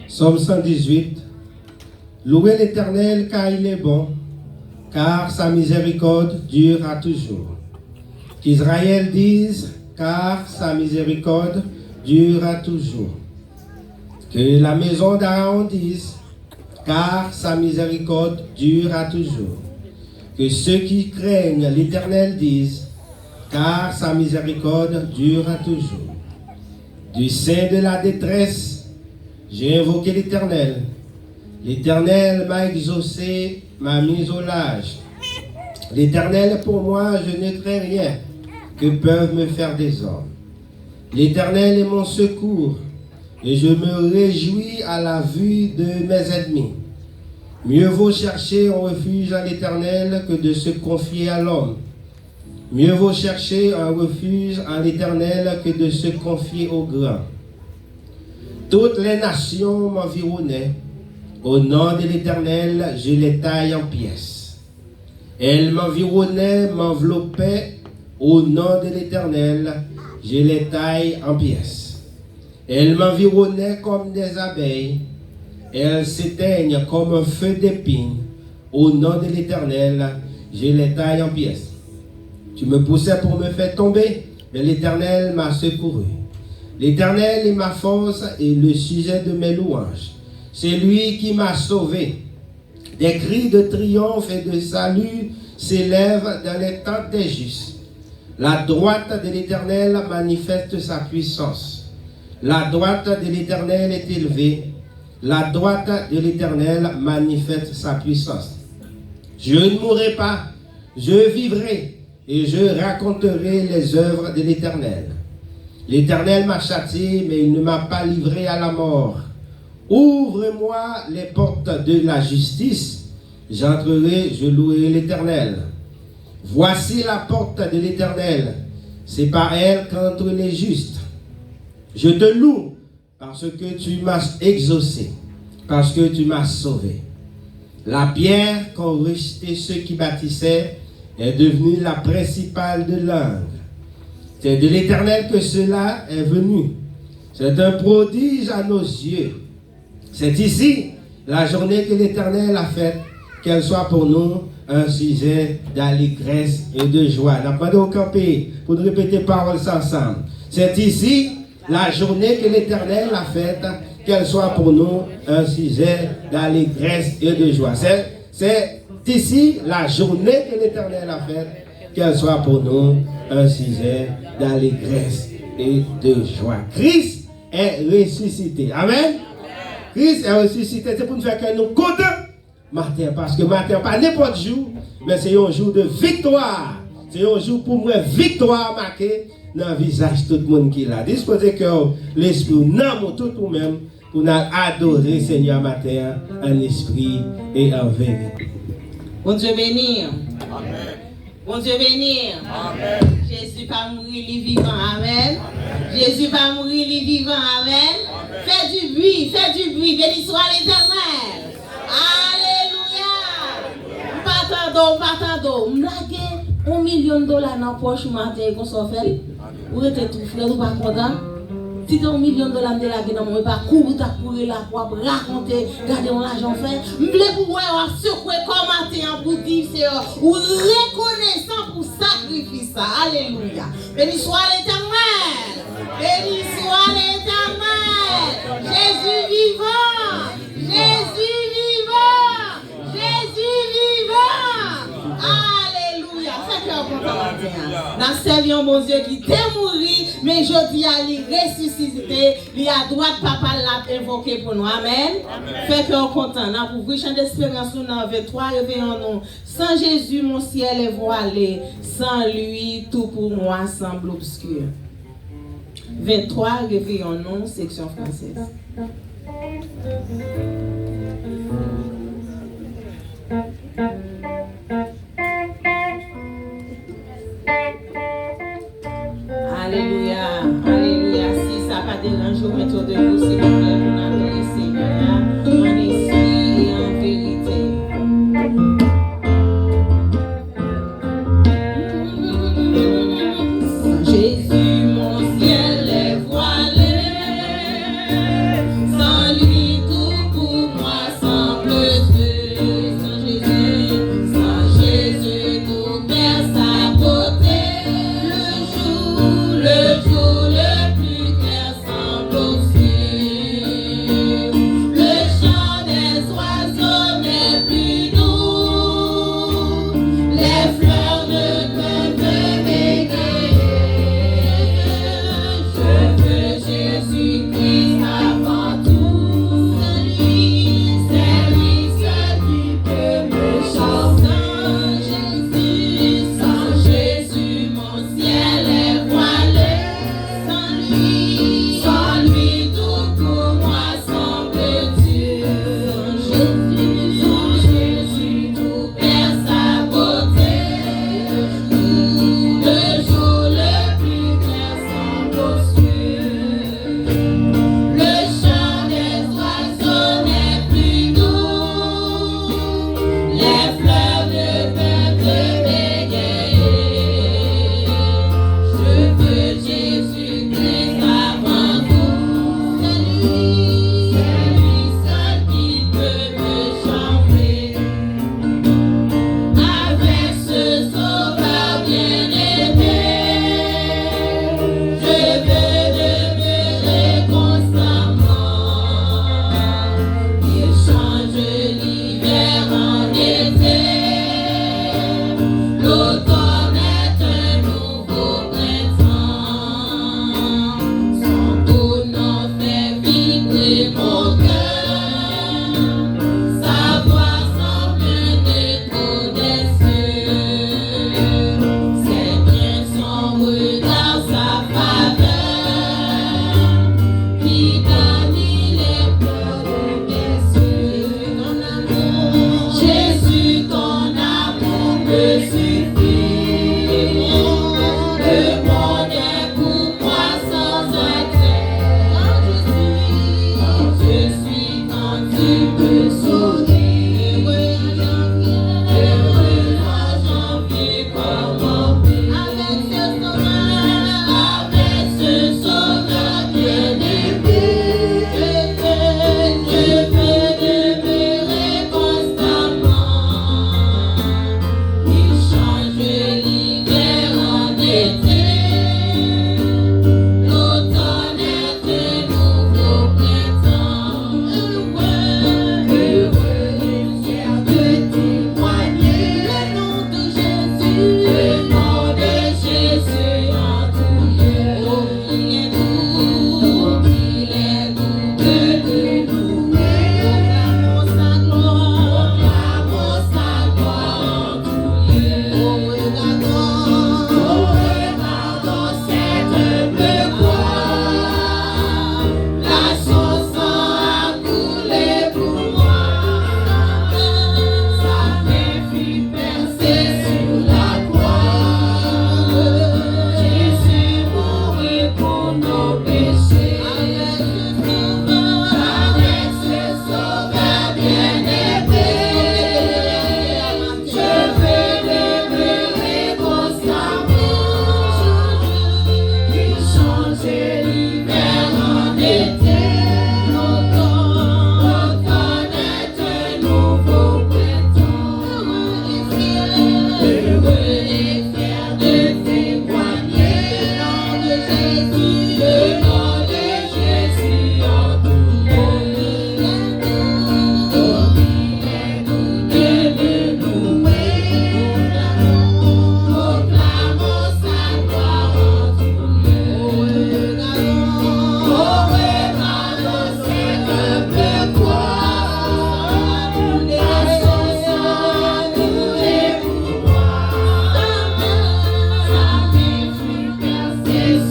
Psaume 118. Louez l'Éternel car il est bon, car sa miséricorde dure à toujours. Qu'Israël dise, car sa miséricorde dure à toujours. Que la maison d'Aaron dise, car sa miséricorde dure à toujours. Que ceux qui craignent l'Éternel disent, car sa miséricorde dure à toujours. Du sein de la détresse, j'ai invoqué l'Éternel. L'Éternel m'a exaucé, m'a mis au large. L'Éternel pour moi, je ne crains rien que peuvent me faire des hommes. L'Éternel est mon secours, et je me réjouis à la vue de mes ennemis. Mieux vaut chercher un refuge à l'Éternel que de se confier à l'homme. Mieux vaut chercher un refuge à l'Éternel que de se confier au grand. Toutes les nations m'environnaient. Au nom de l'Éternel, je les taille en pièces. Elles m'environnaient, m'enveloppaient. Au nom de l'Éternel, je les taille en pièces. Elles m'environnaient comme des abeilles. Elles s'éteignent comme un feu d'épine. Au nom de l'Éternel, je les taille en pièces. Tu me poussais pour me faire tomber, mais l'Éternel m'a secouru. L'Éternel est ma force et le sujet de mes louanges. C'est lui qui m'a sauvé. Des cris de triomphe et de salut s'élèvent dans les tentes des justes. La droite de l'Éternel manifeste sa puissance. La droite de l'Éternel est élevée. La droite de l'Éternel manifeste sa puissance. Je ne mourrai pas, je vivrai et je raconterai les œuvres de l'Éternel. L'Éternel m'a châtié, mais il ne m'a pas livré à la mort. Ouvre-moi les portes de la justice, j'entrerai, je louerai l'Éternel. Voici la porte de l'Éternel, c'est par elle qu'entrent les justes. Je te loue parce que tu m'as exaucé, parce que tu m'as sauvé. La pierre qu'ont rejeté ceux qui bâtissaient est devenue la principale de l'angle. C'est de l'Éternel que cela est venu. C'est un prodige à nos yeux. C'est ici la journée que l'Éternel a faite, qu'elle soit pour nous un sujet d'allégresse et de joie. N'a pas de camper pour répéter paroles ensemble. C'est ici la journée que l'Éternel a faite, qu'elle soit pour nous un sujet d'allégresse et de joie. C'est ici la journée que l'Éternel a faite, qu'elle soit pour nous un sujet d'allégresse et de joie. Christ est ressuscité. Amen. Christ est ressuscité. C'est pour nous faire que nous comptons matin. Parce que matin, pas n'importe jour, mais c'est un jour de victoire. C'est un jour pour moi, victoire marquée dans le visage de tout le monde qui est là. Disposez que l'esprit nous tout nous-mêmes pour nous adorer Seigneur matin en esprit et en vérité. Bon Dieu bénir. Amen. Bon Dieu bénir. Amen. Jésus pas mourir, il est vivant. Amen. Jésus pas mourir, il est vivant. Amen. Fais du bruit, béni soit l'Éternel. Alléluia. Pas tant m'laguer $1 million dans la poche matin qu'on s'en fait. Ou êtes tout frère, ou pas content? Si tu as $1 million de laguer dans mon pas courir là pour raconter, garder mon argent fait. M'blé pour moi secouer commenter en pour dire c'est ou reconnaissant pour sacrifice ça. Alléluia. Béni soit l'Éternel. Béni soit l'Éternel. Jésus vivant. Jésus vivant. Jésus vivant. Alléluia. C'est cœur content. Dans servir mon Dieu qui t'est mouru, mais je dis à lui ressusciter, lui à droite, papa l'a invoqué pour nous. Amen. Fait cœur content. Nous pour vous chant d'espérance dans 23, réveillons-nous. Sans Jésus, mon ciel est voilé. Sans lui, tout pour moi semble obscur. 23, réveillons-nous, section française. Alléluia, alléluia. Si ça n'a pas dérangé, vous mettez de vous, s'il vous plaît, pour adorer le Seigneur en esprit et en vérité. Jésus, mon ciel est voilé, sans lui tout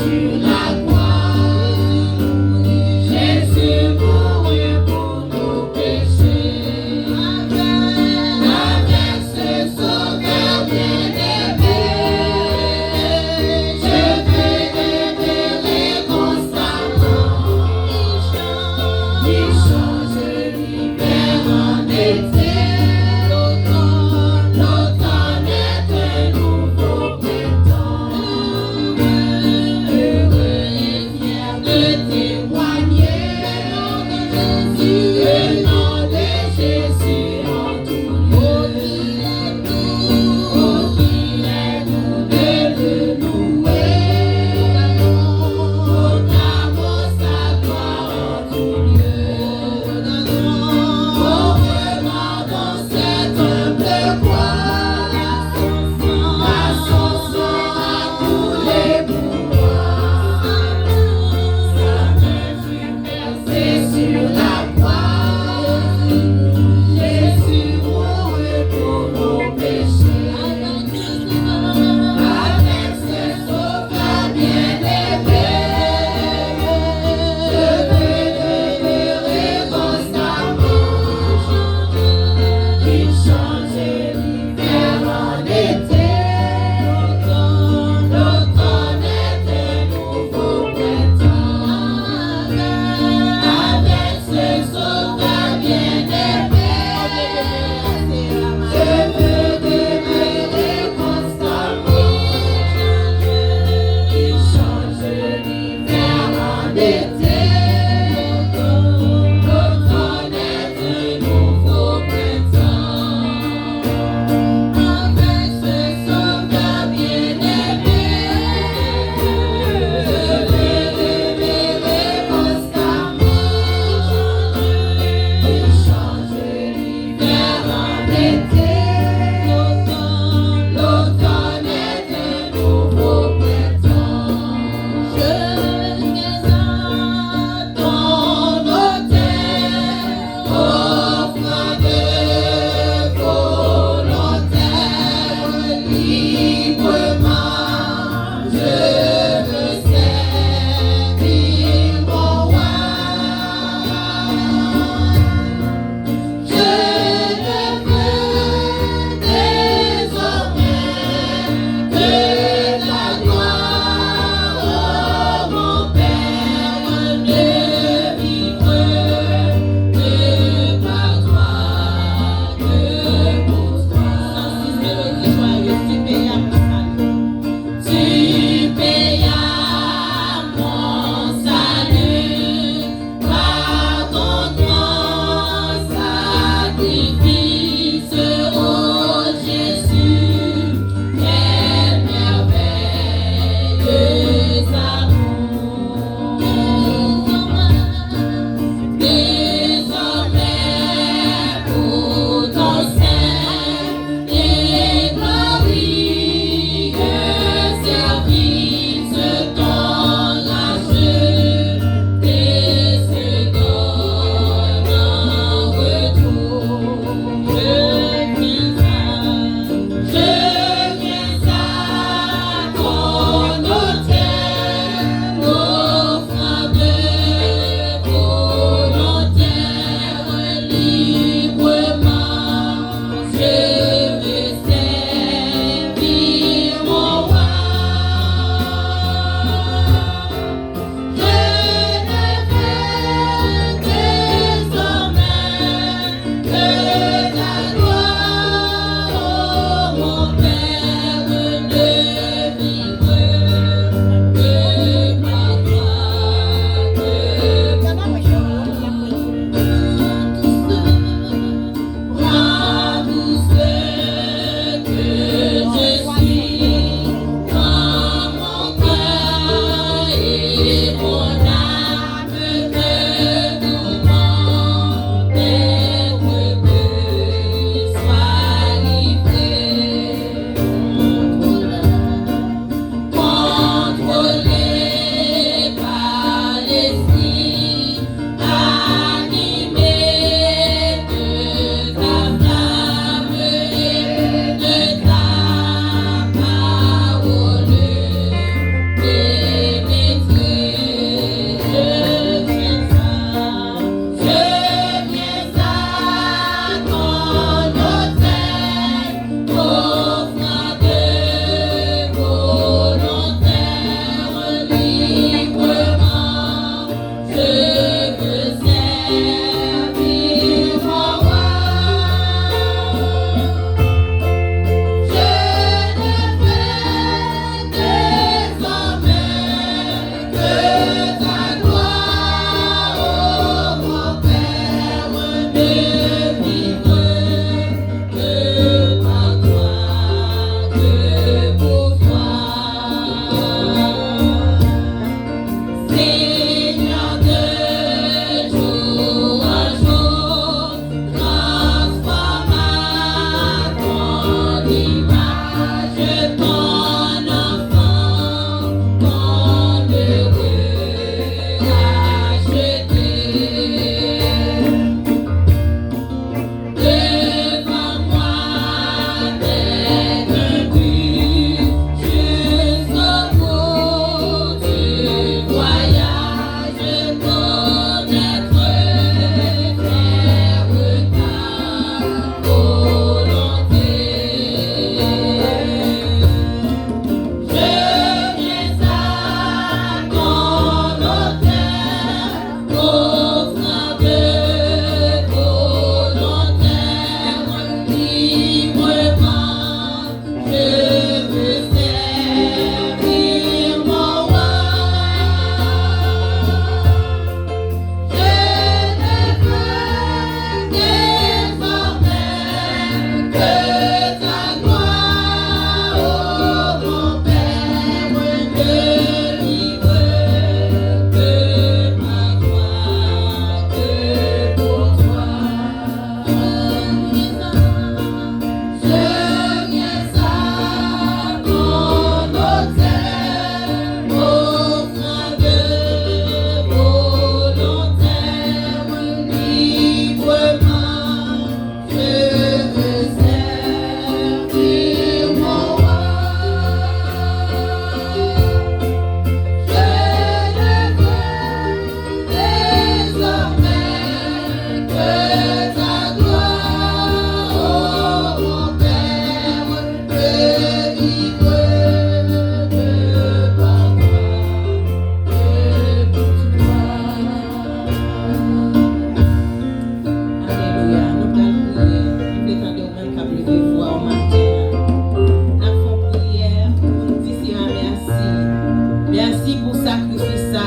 Sur la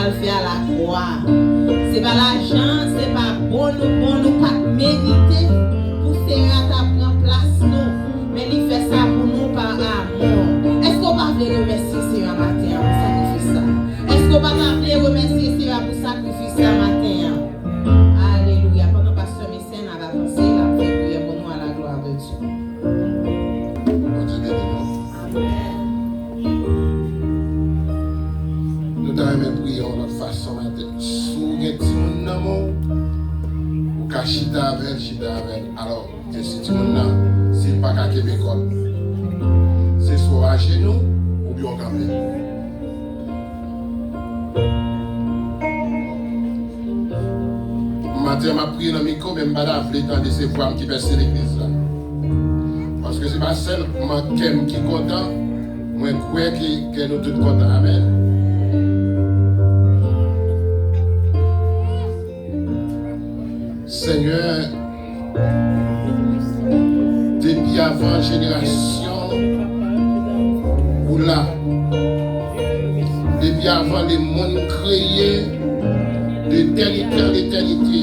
le fait à la croix. C'est pas l'argent, c'est pas bon, nous pas mériter pour Seigneur ta prendre place nous. Mais il fait ça pour nous par amour. Est-ce qu'on va remercier Seigneur matin pour sacrifice ça? Est-ce qu'on va remercier Seigneur pour sacrifice ça matin? Alléluia. Pendant que Pasteur Mécène a avancé, il a fait prier pour nous à la gloire de Dieu. Nous t'avons prié de notre façon matin. Sous les petits monde ou qu'à chita avec. Alors, si tu monde c'est pas qu'à Québécois. C'est soit à genoux ou bien au campé. Matin, m'a prié dans le micro, mais je n'ai pas de ces voix qui percent l'église là. Parce que ce n'est pas seulement quelqu'un qui est content, moi je crois que nous tous contents. Amen. Seigneur, depuis avant la génération, ou là, depuis avant les mondes créés, d'éternité en éternité,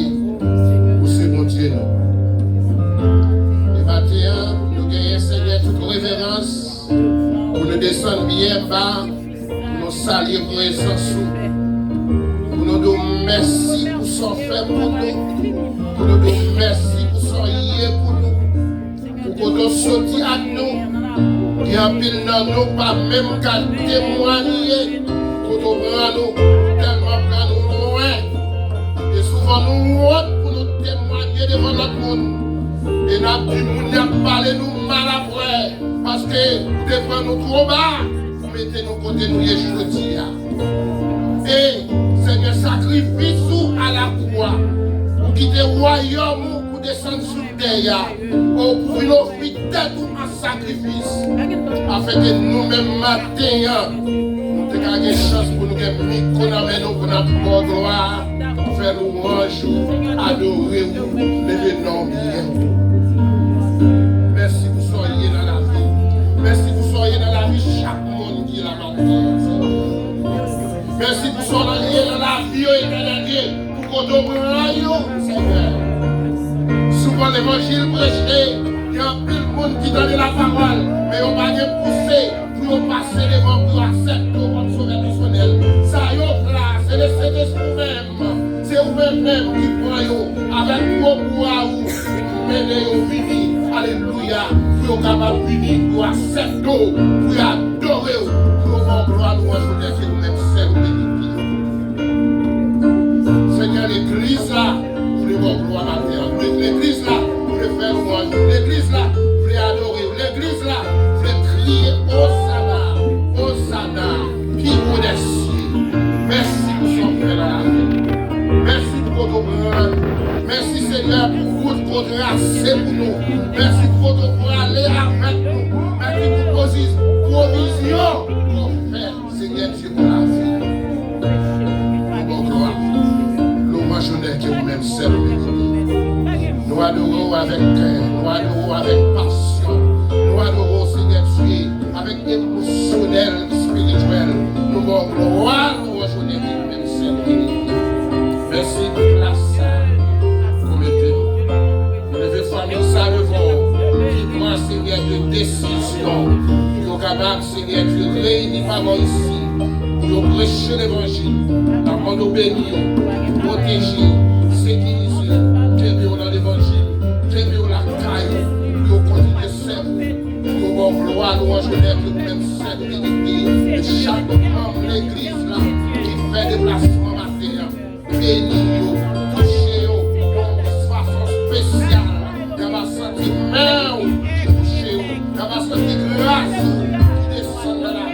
pour ce bon Dieu. Le matin, nous gagnons, Seigneur, toute révérence, pour nous descendre bien bas, pour nous saluer pour les sous, pour nous dire merci pour son fait pour nous, pour nous dire merci pour son yé pour nous, pour que nous sortions à nous, qui en pile dans nous, pas même qu'à témoigner, pour nous prendre nous, tellement prendre nous loin. Et souvent nous honte pour nous témoigner devant notre monde. Et nous avons parlé nous mal après. Parce que vous devez nous trop bas. Vous mettez nous côté nous jeudi. Et Seigneur, sacrifice nous à la croix. Pour quitter le royaume, pour descendre sur terre. Pour nous offrir tête en sacrifice. Afin que nous-mêmes matin, nous ayons une chance pour nous gagner nous pour notre gloire. Faire louange, adorer vous, lever nos bien. Merci pour soyez dans la vie. Merci pour soyez dans la vie chaque monde qui est là maintenant. Merci pour soyez dans la vie éternelle pour qu'on te Seigneur. Souvent l'évangile prêché, il y a un peu de monde qui donne la parole, mais on va bien pousser pour passer devant pour accepter votre sauveur personnel. Ça y est là, c'est le Saint-Esprit même. C'est vous-même qui prenez avec vos pouvoirs, menez au fini, alléluia, pour capable de venir, pour accepter, pour adorer, pour voir gloire nous ajouter que vous-même c'est vous Seigneur, l'église là, vous voulez voir gloire matin. L'église là, vous voulez faire louange. L'église là, vous voulez adorer. L'église là, vous voulez crier Hosanna, qui vous décide. Merci pour son frère dans la vie. Merci pour votre grâce. Merci Seigneur pour votre grâce pour nous. Merci pour votre aller avec nous. Merci pour vos provisions pour faire Seigneur Dieu pour la vie. Pour gloire. L'hommage que vous-même servez. Nous adorons avec cœur, nous adorons avec passion, nous adorons Seigneur Dieu avec émotionnel, spirituel. Nous avons gloire, nous rejoignons vous-même servez. Merci pour la salle. Promettez-nous. Nous devons famille ça devant qui prend Seigneur de décision. Nous capables Seigneur de réunir parole ici. Pour prêcher l'évangile. Avant de bénir, protéger, sécuriser, créer dans l'évangile, créer la caille, pour continuer de servir. Pour gloire, nous enjoignons que nous-mêmes servir. Et chaque membre de l'église là qui fait déplacement matériel. Bénis-nous, touchez-nous, de façon spéciale. Il va sentir main qui touche-nous. Il va sentir grâce qui descend dans la vie.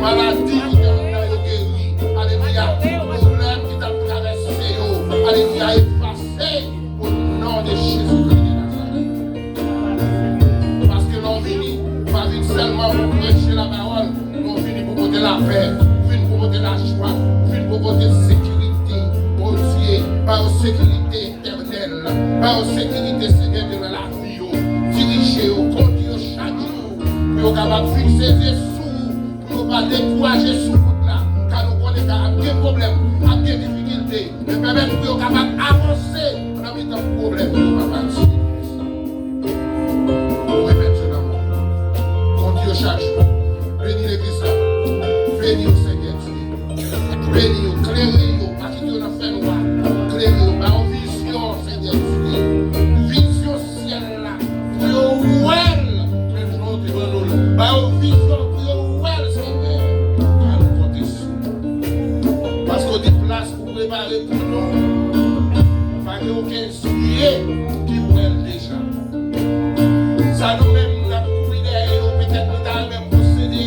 Maladie qui est dans le guéri. Alléluia. Problème qui t'a traversé. Alléluia. Effacé au nom de Jésus-Christ de Nazareth. Parce que l'on vient pas venir seulement pour prêcher la parole. L'on vient pour porter la paix. Vient pour porter la joie. Vient pour porter la sécurité. Par sécurité éternelle, par sécurité Seigneur de la vie, dirigez, conduire chaque jour, pour qu'on capable fixer des sous, pour ne pas décourager sous route là, car nous connaissons qu'il y a des problèmes, permettre pour capable d'avancer dans les problèmes de papa. Nous remettons dans le monde. Dieu chaque jour. Bénis l'église là. Bénis au Seigneur Dieu. Bénis au clairer, pas qu'il y a fait noir. Clairer, pas en vision, Seigneur Dieu. Vision ciel là. Pour well. Mais nous devons pas en vision pour well, Seigneur. À nous compter sur. Parce qu'on déplace pour préparer pour nous. Pas qu'il y ait aucun sujet qui well déjà. Ça nous-mêmes, nous avons pris derrière, peut-être nous avons même possédé.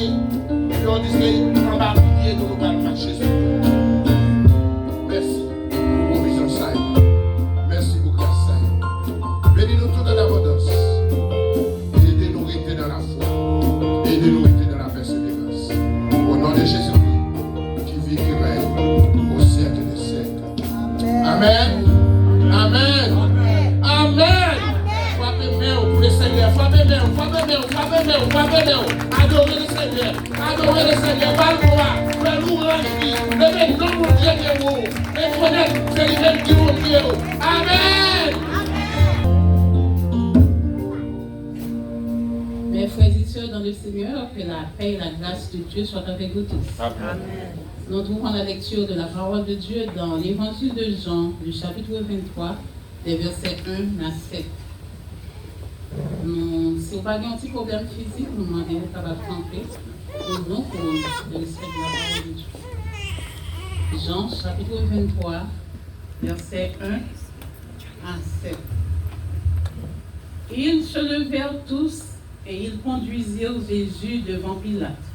Et on dit qu'on va prier, nous allons marcher sur nous. Merci pour vision ça. Merci pour grâce ça. Bénis-nous tout dans l'abondance. Aidez-nous à rester dans la foi. Aidez-nous à rester dans la persévérance. Au nom de Jésus-Christ, qui vit, qui règne au siècle des siècles. Amen. Amen. Amen. Pour le Seigneur, frappez bien, adorez le Seigneur, parle-moi, fais-nous remplir, levez le nom de Dieu de vous, les fenêtres, c'est lui-même qui vous Dieu. Amen. Mes frères et sœurs dans le Seigneur, que la paix et la grâce de Dieu soient avec vous tous. Amen. Nous trouvons la lecture de la parole de Dieu dans l'évangile de Jean, le chapitre 23, des versets 1 à 7. Si vous n'avez pas un petit problème physique, nous demandons d'être capable de camper au nom pour le respect de la parole de Dieu. Jean, chapitre 23, versets 1 à 7. Ils se levèrent tous et ils conduisirent Jésus devant Pilate.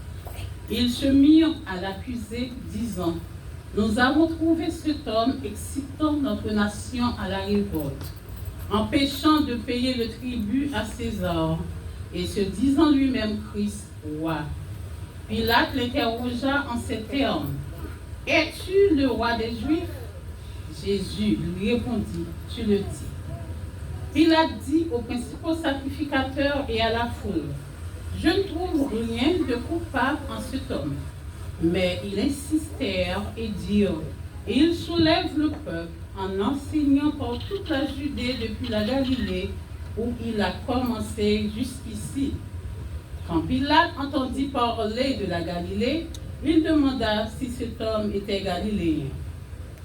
Ils se mirent à l'accuser, disant: Nous avons trouvé cet homme excitant notre nation à la révolte, empêchant de payer le tribut à César, et se disant lui-même Christ, roi. Pilate l'interrogea en ces termes: Es-tu le roi des Juifs? Jésus lui répondit: Tu le dis. Pilate dit aux principaux sacrificateurs et à la foule: Je ne trouve rien de coupable en cet homme. Mais ils insistèrent et dirent: Il soulève le peuple en enseignant par toute la Judée depuis la Galilée, où il a commencé jusqu'ici. Quand Pilate entendit parler de la Galilée, il demanda si cet homme était galiléen.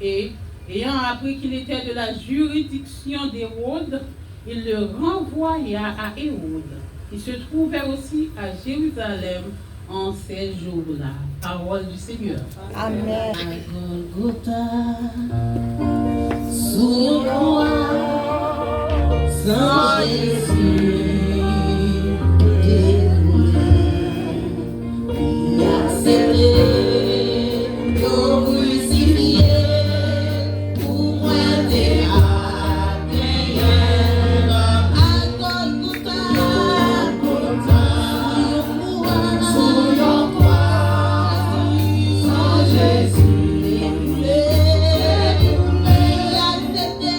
Et, ayant appris qu'il était de la juridiction d'Hérode, il le renvoya à Hérode, qui se trouvait aussi à Jérusalem en ces jours-là. Parole du Seigneur. Amen. Golgotha, sous le roi, sans Jésus, découlé, accepté, crucifié, pour moi t'es agréé. À Golgotha, sous le roi, sans Jésus, découlé, accepté,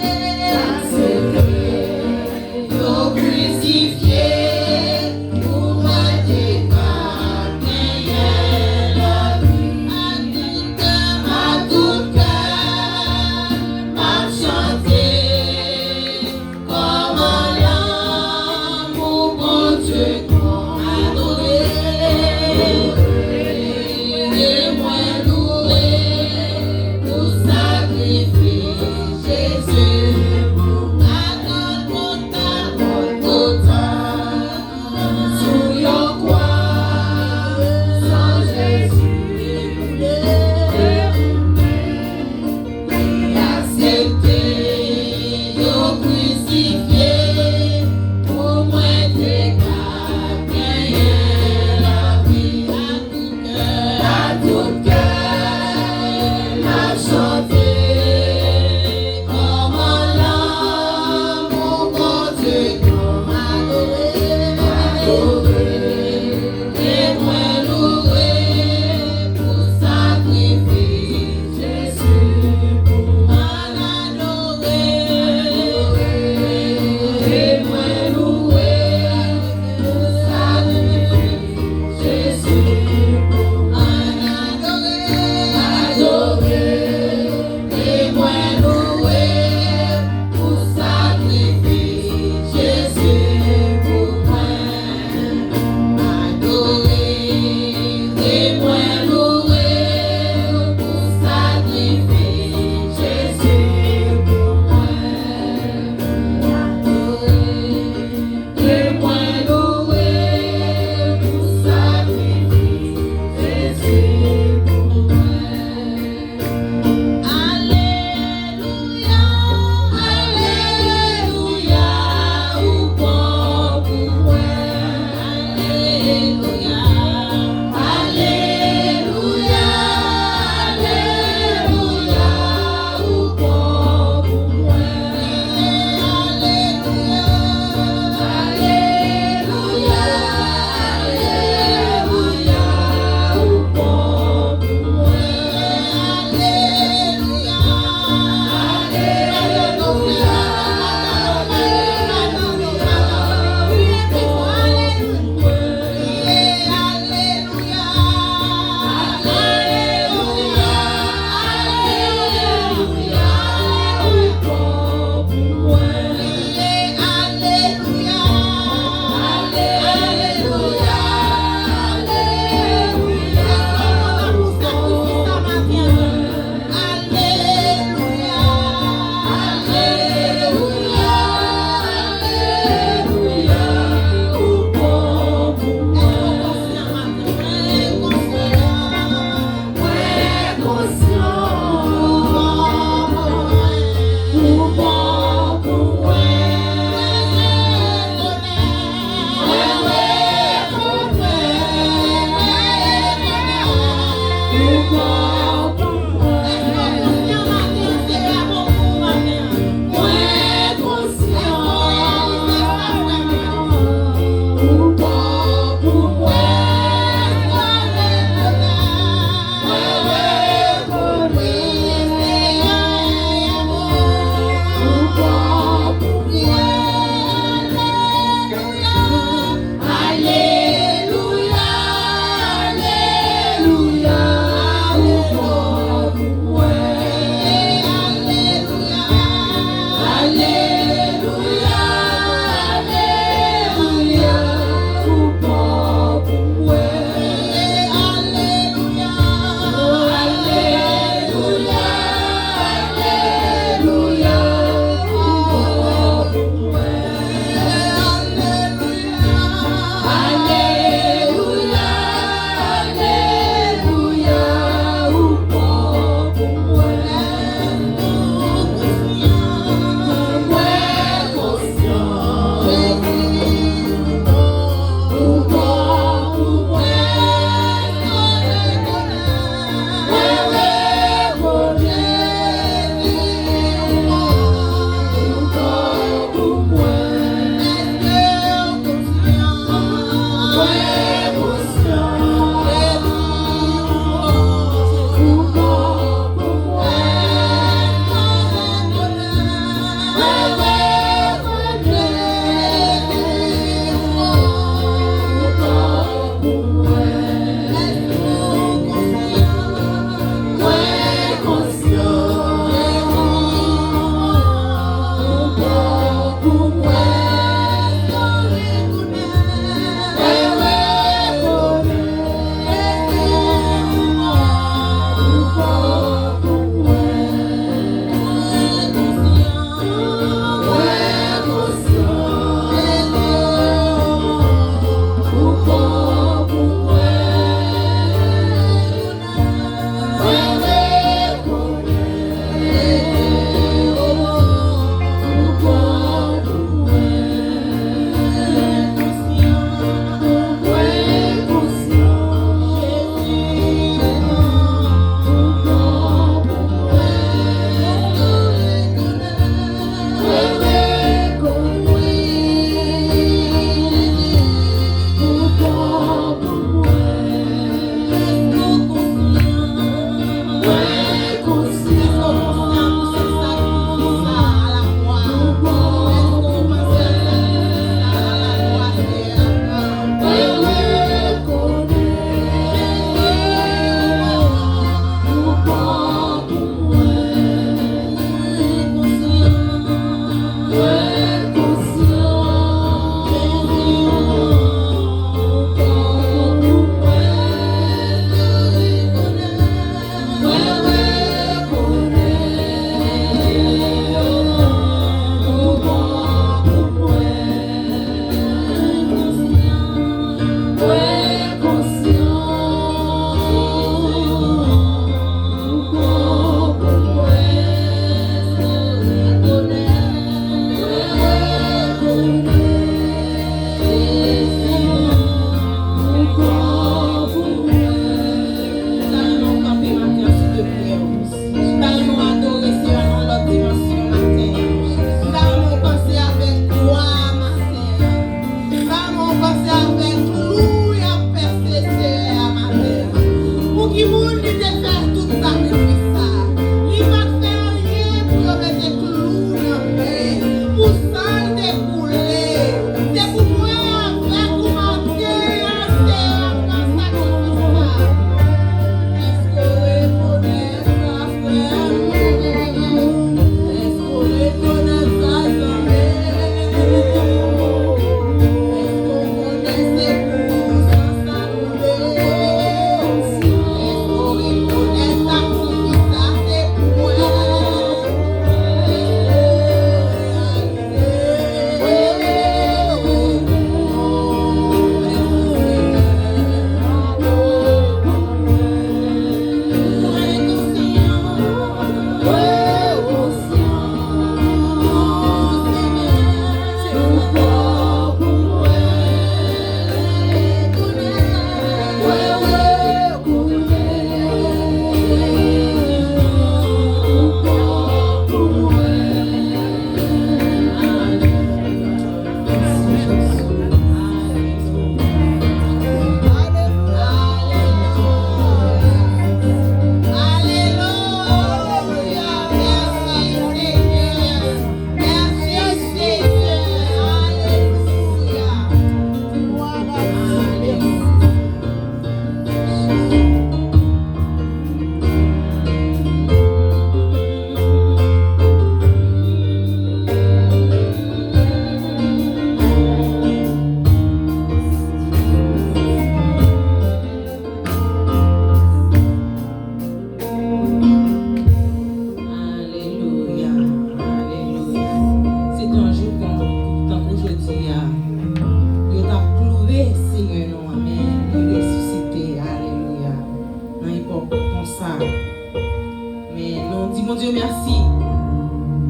Dieu merci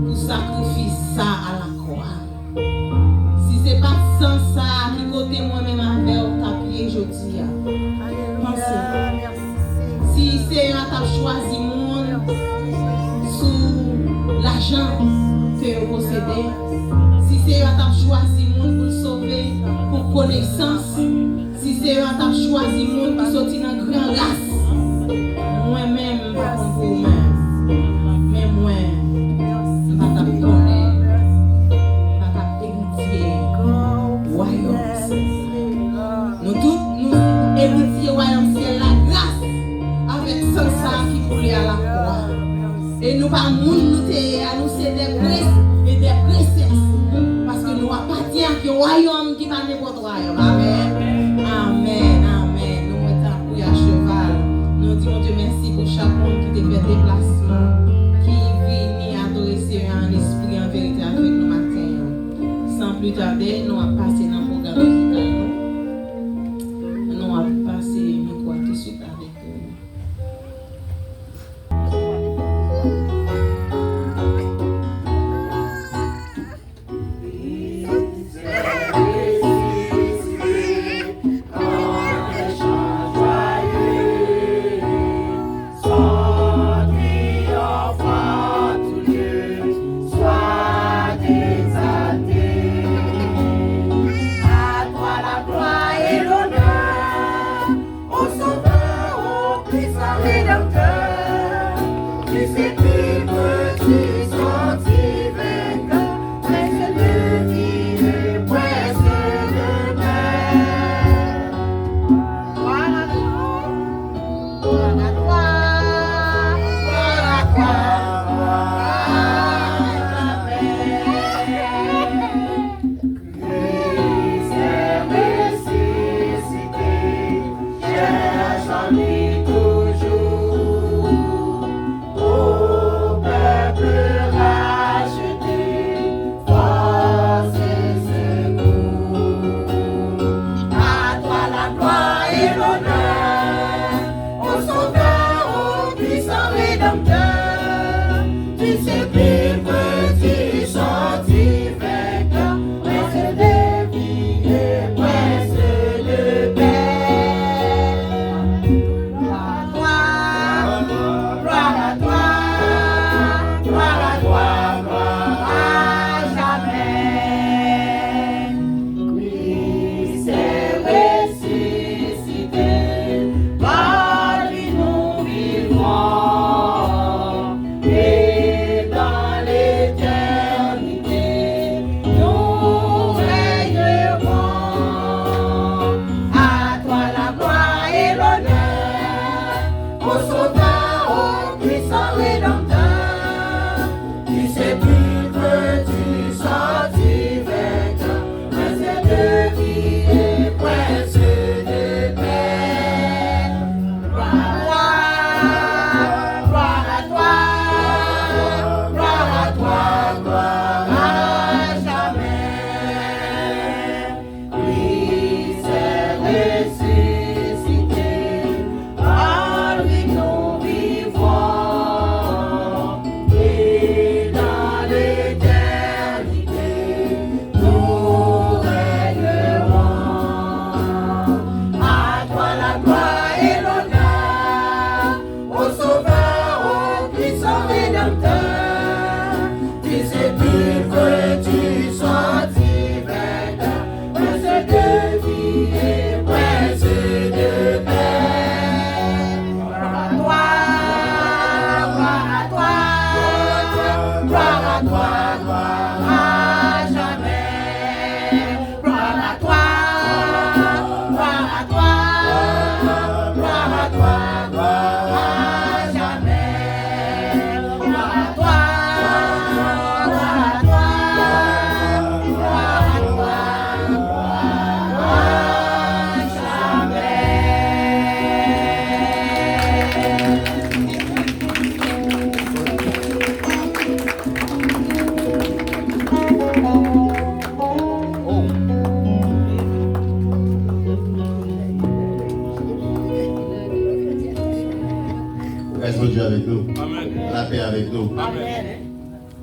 pour sacrifice ça à la croix. Si c'est pas sans ça, qui côté moi-même avec ta pied, je dis. Pensez. Si c'est un t'a choisi monde sous l'argent que vous possédez, si c'est un t'a choisi monde pour le sauver, pour connaissance, si c'est un t'a choisi monde qui sortit dans grande race, moi-même, pas pour vous-même, mais moi, je vais t'abandonner, je vais t'héritier, royaume. Nous tous, nous héritiers royaume ciel la grâce avec ce sang qui coulait à la croix. Et nous pas moun nous nous c'est des princes et des princesses parce que nous appartenons à un royaume qui va n'importe royaume. Amen. Amen. Amen. Nous mettons pour à cheval. Nous disons Dieu merci pour chaque monde qui te fait déplacement, qui vient adorer Seigneur en esprit en vérité avec nous matin. Sans plus tarder, nous allons passer dans le programme musical. Nous allons passer le micro tout de suite avec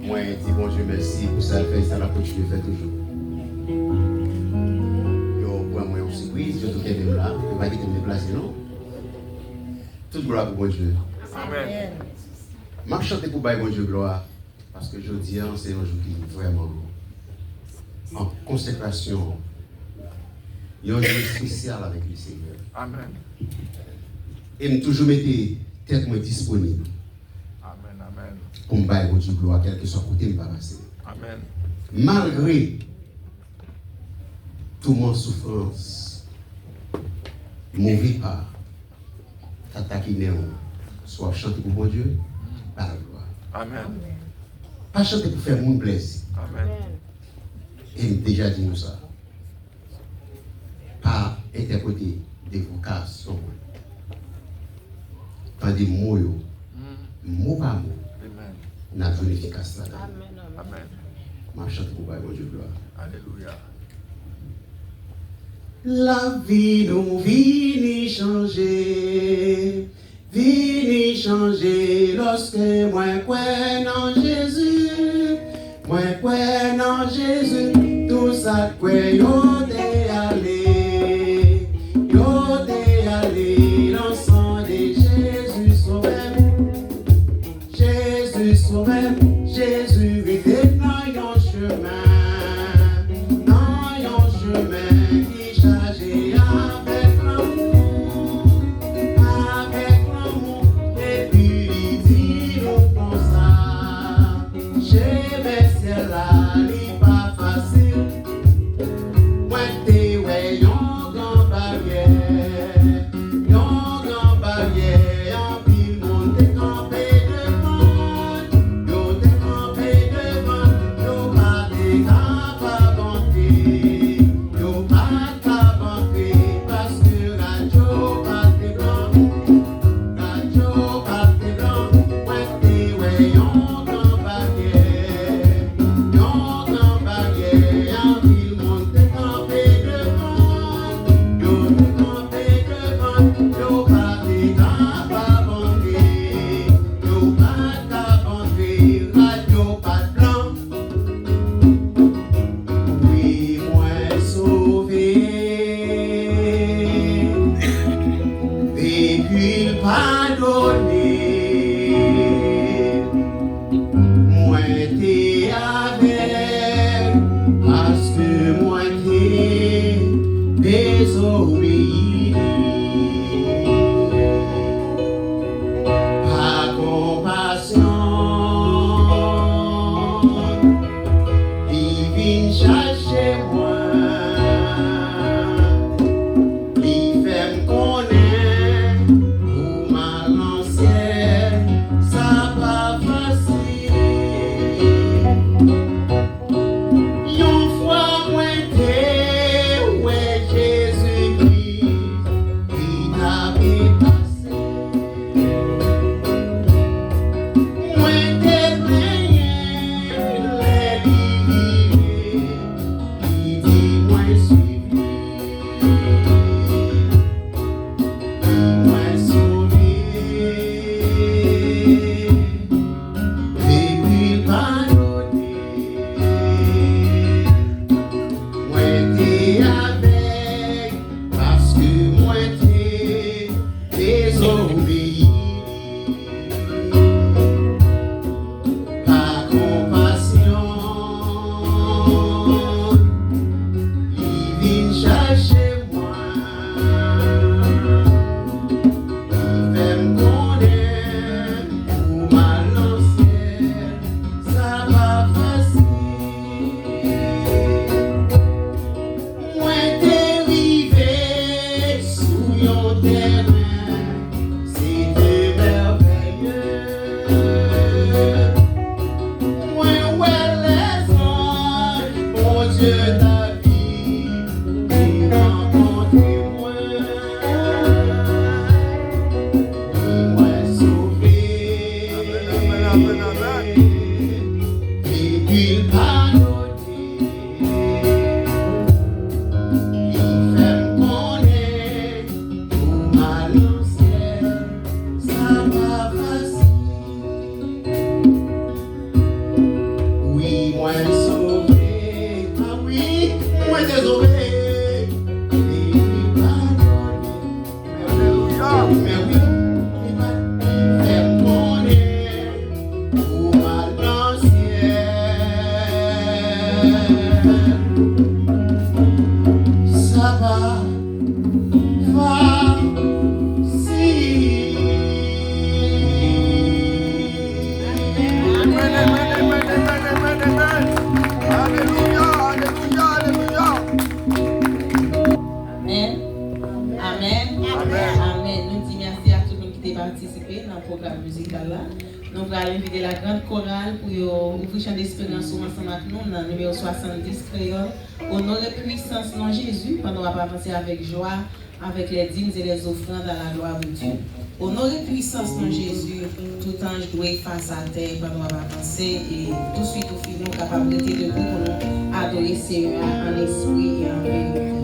Moi, je dis bon Dieu merci pour ça, fait ça, la continue de faire toujours. Pour moi, aussi, oui, je suis même là, je ne vais pas quitter me déplacer, non? Toute gloire pour bon Dieu. Amen. Je vais chanter pour bon Dieu gloire, parce que je dis, c'est un jour qui est vraiment en consécration. Il y a un jour spécial avec le Seigneur. Amen. Et je toujours mettre tête disponible. Amen. Amen. Pour me bailler bon Dieu gloire, quel que soit côté me passer. Amen. Malgré toute mon souffrance, mauvais pas, t'attaquer soit chanter pour mon Dieu, par la gloire. Amen. Pas chanter pour faire mon plaisir. Amen. Et déjà dit nous ça. Pas interpréter des vocations. Pas des mots, mot par mot. Amen. N'a pas efficace là. Amen. Je chante pour mon Dieu gloire. Alléluia. La vie nous vini changer lorsque moi crois en Jésus, tout ça quoi yo t'es allé, l'ensemble de Jésus sauveur, Jésus vite dans yon chemin qui chargé avec l'amour, et puis il dit nous comme ça, j'ai versé là, il pas facile, moi t'es ouais yon grand barrière, en pile monde t'es campé devant, yo pas t'es Alléluia, alléluia, alléluia. Amen. Amen. Amen. Nous disons merci à tout le monde qui a participé dans le programme musical là. Nous allons inviter la grande chorale pour ouvrir chant d'espérance ensemble avec nous dans le numéro 70 créole. Honorer puissance dans Jésus pendant qu'on va avancer avec joie, avec les dîmes et les offrandes à la gloire de Dieu. Honorer puissance dans Jésus, tout ange doit face à terre pendant qu'on va avancer et tout de suite au final capable de debout pour nous adorer Seigneur en esprit et en vérité.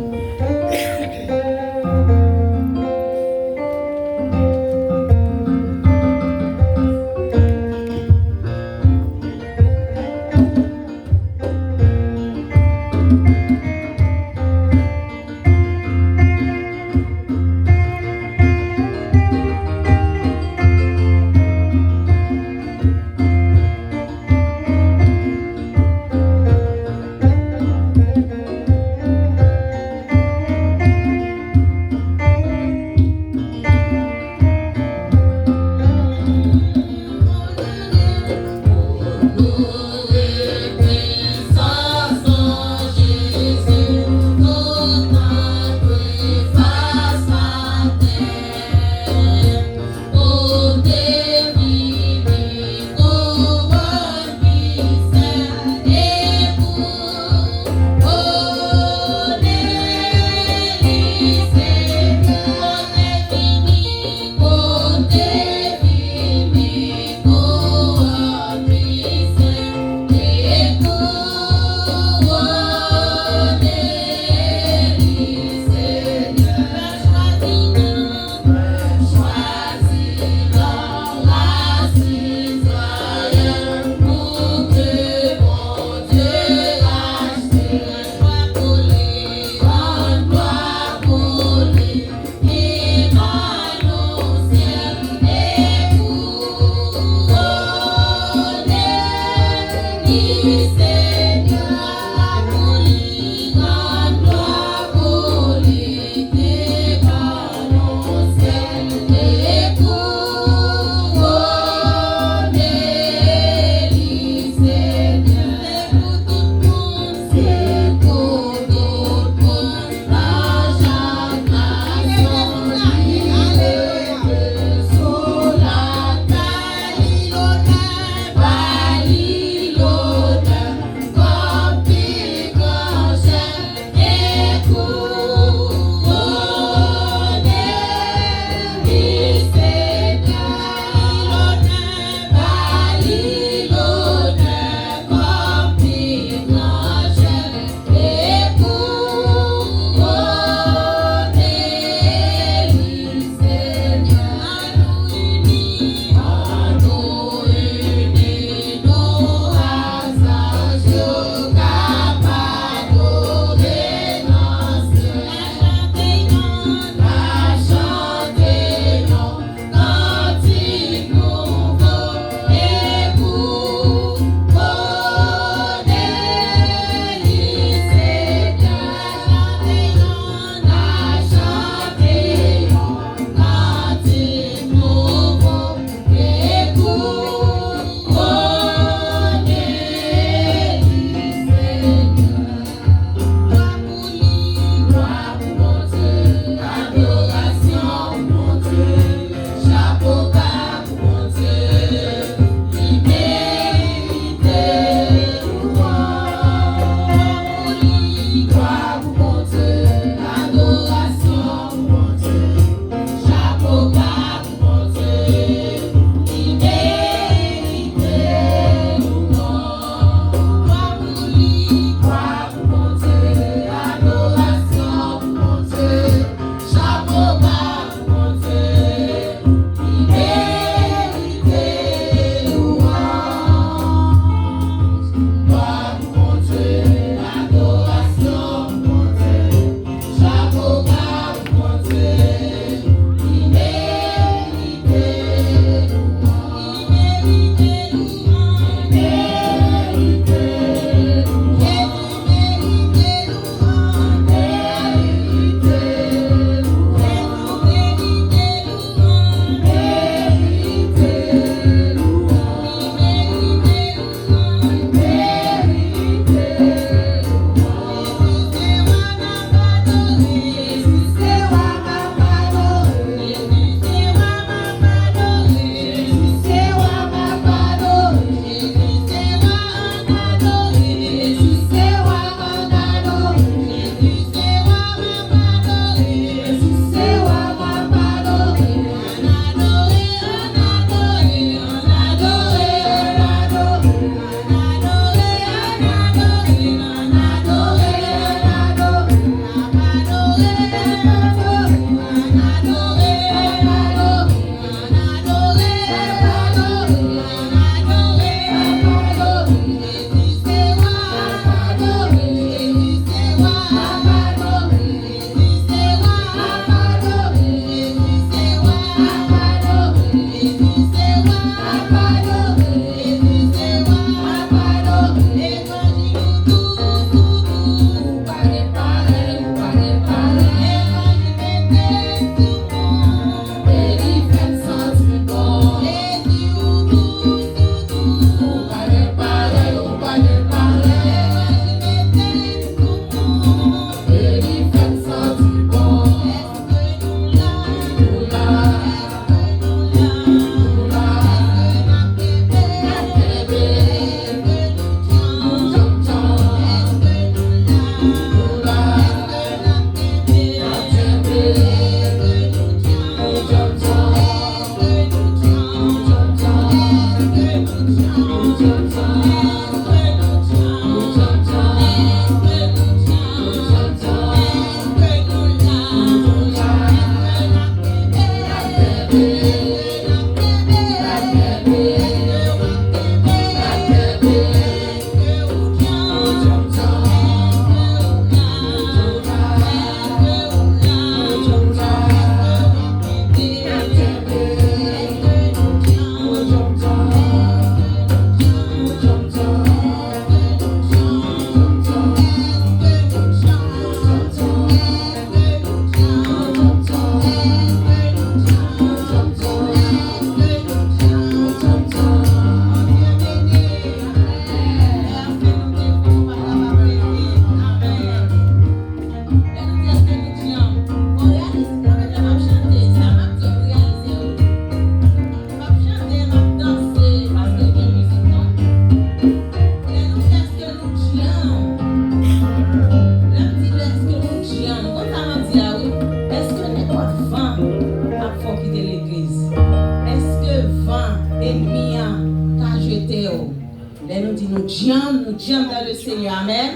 Dans le Seigneur, amen.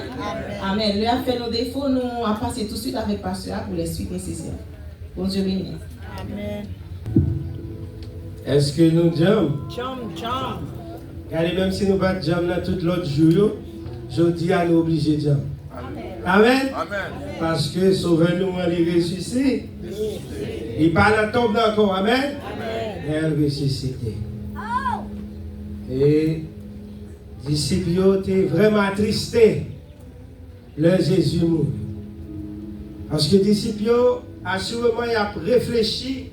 Amen. Lui a fait nos défauts, nous on va passer tout de suite avec Pasteur pour les suites nécessaires. Bon Dieu béni. Amen. Est-ce que nous jam? Jam. Regardez, même si nous pas jam là tout l'autre jour, je dis à nous obligés de jam. Amen. Parce que sauvez-nous, il ressuscite. Il parle en tombe encore. Amen. Elle ressuscité. Et les disciples étaient vraiment attristés. Le Jésus mort. Parce que les disciples, assurément, ils ont réfléchi.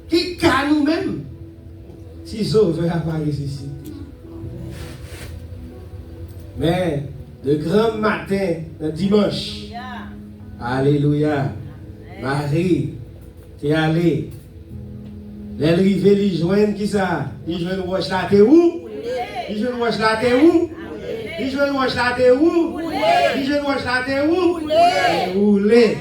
Qui qu'à nous-mêmes si Sauveur n'a pas ressuscité. Mais le grand matin, le dimanche, alléluia, Marie, t'es allée. Elle arrivée, elle joigne qui ça? Elle joigne Roche là, t'es où? Elle joigne Roche là, t'es où? Elle joigne Roche là, t'es où? Elle joigne Roche là, t'es où? Roulé.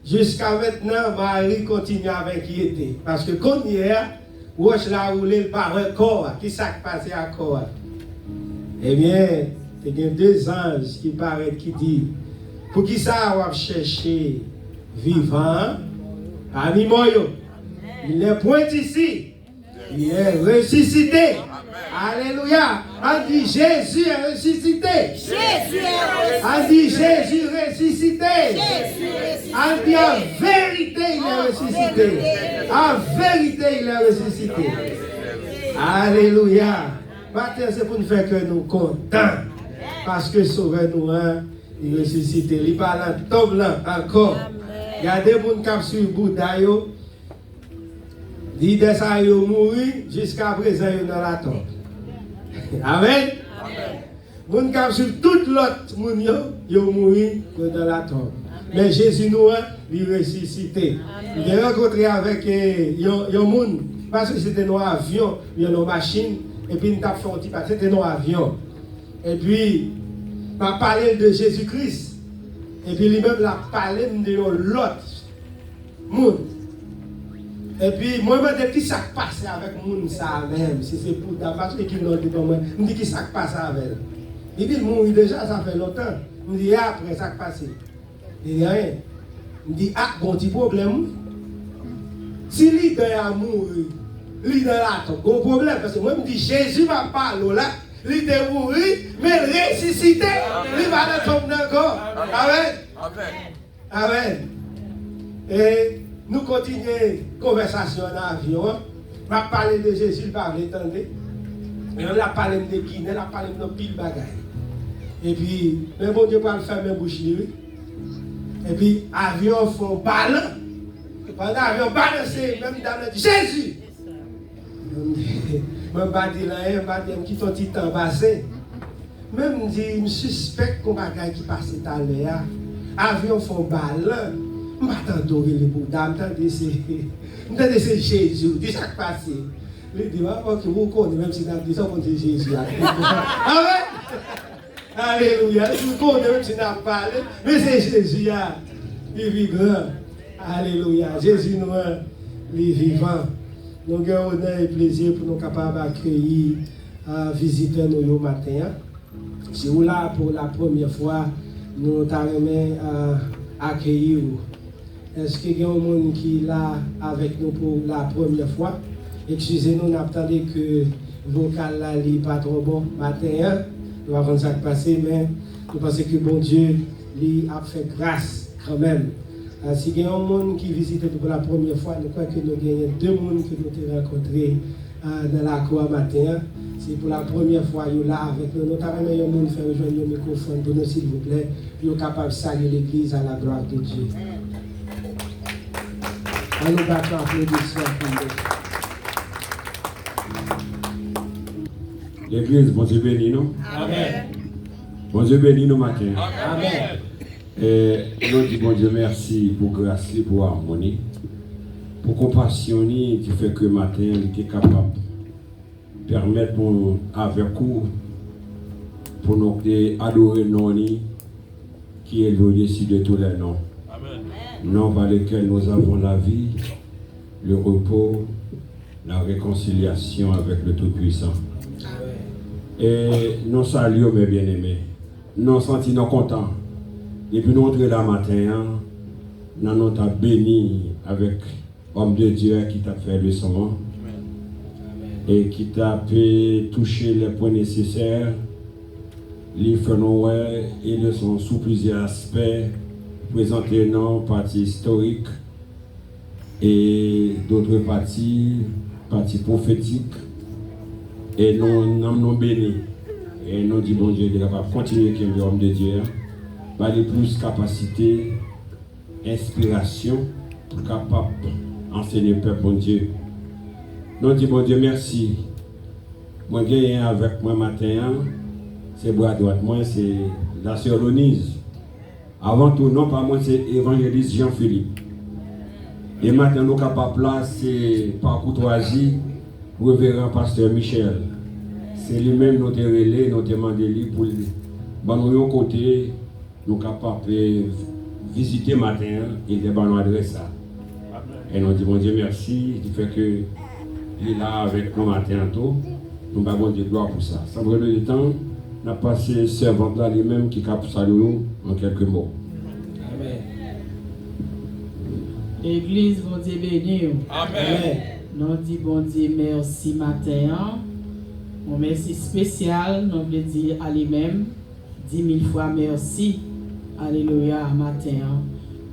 Jusqu'à maintenant, Marie continue à inquiéter. Parce que comme hier, Roche là roulé par un corps. Qui s'est passé à corps? Eh bien, il y a deux anges qui paraissent qui disent, pour qui ça va chercher vivant parmi moi? Il n'est point ici. Il est ressuscité. Alléluia. On dit Jésus est ressuscité. On dit Jésus est ressuscité. On dit en vérité il est ressuscité. En vérité il est ressuscité. Alléluia. Matin c'est pour nous faire que nous contents. Parce que Sauveur nous il est ressuscité. Il parle en tombe là encore. Il y a des gens qui sont sur le Bouddha. L'idée ça est mort jusqu'à présent dans la tombe. Amen. Moun qui sur toute l'autre moun yo mouri dans la tombe. Mais Jésus nous il ressuscité. Il est rencontré avec un moun parce que c'était nos avions, nos machines et puis nous avons fait un petit pas, c'était nos avions. Et puis m'a parlé de Jésus-Christ. Et puis lui-même l'a parlé de l'autre moun. Et puis, moi, je me dis, qui s'est passé avec moun ça même, si c'est pour ta parce qu'il n'a dit pas moi, je me dis, qui s'est passé avec elle. Il dit, mourir déjà, ça fait longtemps. Je me dis, après, ça s'est passé. Il dit, rien. Je me dis, ah, bon petit problème. Si l'idée a mouru, l'idée là, bon problème, parce que moi, je me dis, Jésus va parler là, l'idée mourir, mais ressusciter, il va le tomber encore. Amen. Amen. Et nous continuons la conversation dans l'avion. On va parler de Jésus, il va l'étendre. Et on a parlé de Guinée, on a parlé de pile bagaille. Et puis, le bon Dieu va le faire même bouche. Et puis, l'avion font ballon. Pendant l'avion balancé, même dans le Jésus. Je ne vais pas dire rien, je ne vais pas dire qui ton petit temps passé. Même je suspecte qu'on va qui passe tout à l'heure. L'avion font ballon. Je m'attends les Bouddha, je m'attends c'est Jésus, dis ça qui passe. Il dit, ok, vous connaissez, même si vous ça, on dit Jésus. Amen. Alléluia, vous connaissez, même si vous n'avez pas parlé, mais c'est Jésus, il vit grand. Alléluia, Jésus nous il est vivant. Nous avons honneur et plaisir pour nous capables d'accueillir visiter nous au matin. Si vous là pour la première fois, nous t'aimons accueillir. Est-ce qu'il y a un monde qui est là avec nous pour la première fois? Excusez-nous, nous attendons que le vocal là n'est pas trop bon matin. Nous avons ça passer, mais nous pensons que bon Dieu lui a fait grâce quand même. Si il y a un monde qui visite pour la première fois, nous croyons que nous avons deux personnes que nous avons rencontrés dans la cour matin. C'est pour la première fois qu'ils sont là avec nous. Nous avons un monde qui fait rejoindre le microphone pour nous, s'il vous plaît. Nous sommes capables de saluer l'Église à la gloire de Dieu. Allons battre l'applaudissement pour nous. L'Église, bon Dieu béni nous. Amen. Bon Dieu béni nous matin. Amen. Et nous disons bon Dieu merci pour grâce, pour harmonie, pour compassion qui fait que matin il était capable de permettre nous avec vous pour nous adorer nos qui est au-dessus de tous les noms. Nom par lesquels nous avons la vie, le repos, la réconciliation avec le Tout-Puissant. Et nous saluons mes bien-aimés. Nous sentons contents. Et puis nous entrons là matin, nous nous avons béni avec l'homme de Dieu qui t'a fait le serment et qui t'a fait toucher les points nécessaires, les phénomènes et le sont sous plusieurs aspects, présenter nos parties historiques et d'autres parties prophétiques. Et nous nous bénis. Et nous disons, bon Dieu, de capable continuer qui est l'homme de Dieu, par les plus capacités, inspiration, pour capable enseigner le peuple, bon Dieu. Nous disons, bon Dieu, merci. Moi, je viens avec moi matin, c'est bras droite, moi, c'est la sœur Lonise. Avant tout, non, pas moi, c'est évangéliste Jean-Philippe. Et maintenant, nous sommes capables placer par courtoisie, révérend pasteur Michel. C'est lui-même nous te relais, nous demandé pour nous côté, nous sommes capables de visiter matin et de nous adresser ça. Et nous disons Dieu merci, du fait que il est là avec nous matin tôt. Nous avons Dieu gloire pour ça. Sans brûler de temps, nous avons passé servante là lui-même qui capte saluer nous en quelques mots. Amen. Église, bon Dieu béni. Amen. Nous disons bon Dieu merci matin. Un merci spécial, nous voulons dire à lui-même 10 000 fois merci. Alléluia matin.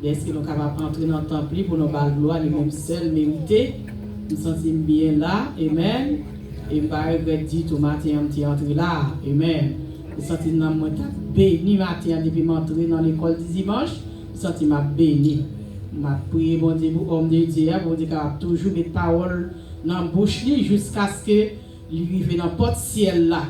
Est-ce que nous sommes capables d'entrer dans le temple pour nous battre gloire, lui-même seul mérité. Nous sommes bien là. Amen. Et par regret dit tout matin, je suis entré là. Amen. Nous sommes béni matin depuis m'entrer dans l'école du dimanche. Nous sommes béni. Ma prié bon Dieu pour homme de Dieu, bon Dieu capable toujours mettre parole dans la bouche jusqu'à ce que lui arrive dans porte ciel là.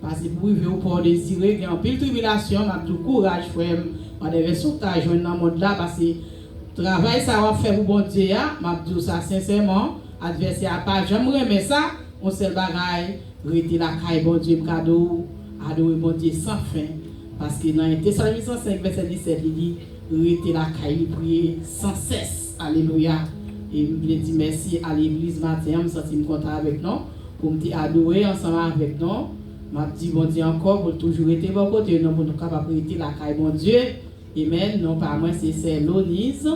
Parce que pour arriver au port désiré, il y a une pile tribulation, m'a tout courage frère, m'a des sauvetage dans le monde là parce que travail ça va faire pour bon Dieu, m'a dit ça sincèrement, adversaire pas j'aimerais mais ça, on seul bagaille, rester la caille bon Dieu cadeau, adorer bon Dieu sans fin parce que dans Thessaloniciens 5 verset 17 il dit rester la caille prier sans cesse. Alléluia. Et je voulais dire merci à l'église matin, je me sens content avec nous pour me adorer ensemble avec nous. Je dis bon Dieu encore pour toujours être bon côté, nous pour nous capables de la caille bon Dieu. Amen. Non pas moi c'est Lonise,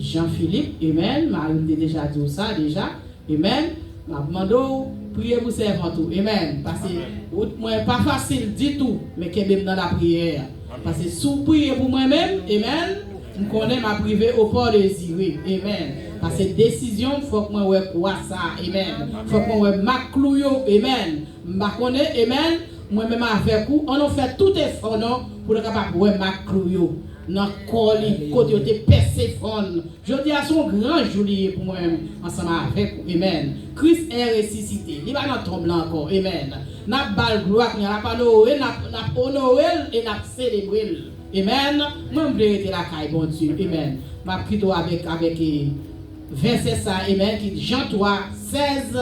Jean-Philippe. Amen. Marie déjà dit ça déjà. Amen. Je demande prier pour servant tout. Amen. Parce que moi pas facile du tout, mais que même dans la prière. Parce que si vous priez pour moi-même, amen, je connais ma privée au port désiré. Amen. Parce que décision, il faut que moi ouais ça. Amen. Il faut que moi ouais ma clouyo. Amen. Je connais, amen. Moi-même avec vous, on a fait tout effort non, pour être capable de ma clouyo. Dans le colis, côté de Perséphone. Je dis à son grand jour pour moi-même, ensemble avec vous. Amen. Christ est ressuscité. Il va dans tombe là encore. Amen. N'a pas le gloire, n'a pas honoré, n'a honoré et n'a célébré. Amen. Moi, je veux être la caille, bon Dieu. Amen. Ma plutôt avec verset ça, amen, qui dit Jean 3, 16.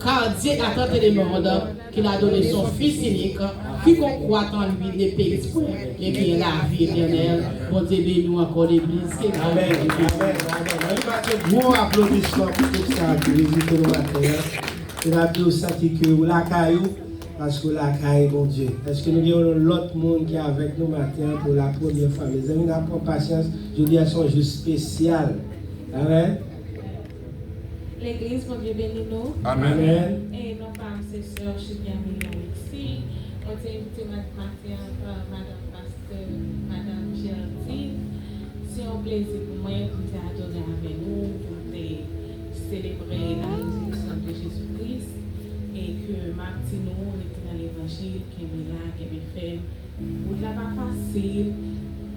Car Dieu a tant aimé le monde qu'il a donné son Fils unique, qui croit en lui ne périsse point, et qui est la vie éternelle. Bon Dieu, bénis-nous encore l'Église. Amen. Amen. Amen. Bon applaudissement pour tout ça qui visite le matin. Et là, vous sentez que vous la caillou, parce que la caille, bon Dieu. Est-ce que nous avons l'autre monde qui est avec nous matin pour la première fois? Mes amis, n'avons pas patience. Je dis, elles sont juste spéciales. Amen. L'église, mon Dieu bénit nous. Amen. Et nos femmes, c'est sœurs, je suis bien ici. On t'a invité matin par Madame Pasteur, Madame Géraldine. C'est un plaisir pour moi pour t'adorer avec nous, pour célébrer la résurrection de Jésus-Christ. Et que Martino, on était dans l'évangile, qui est là, qui est fait. Vous n'avez pas facile,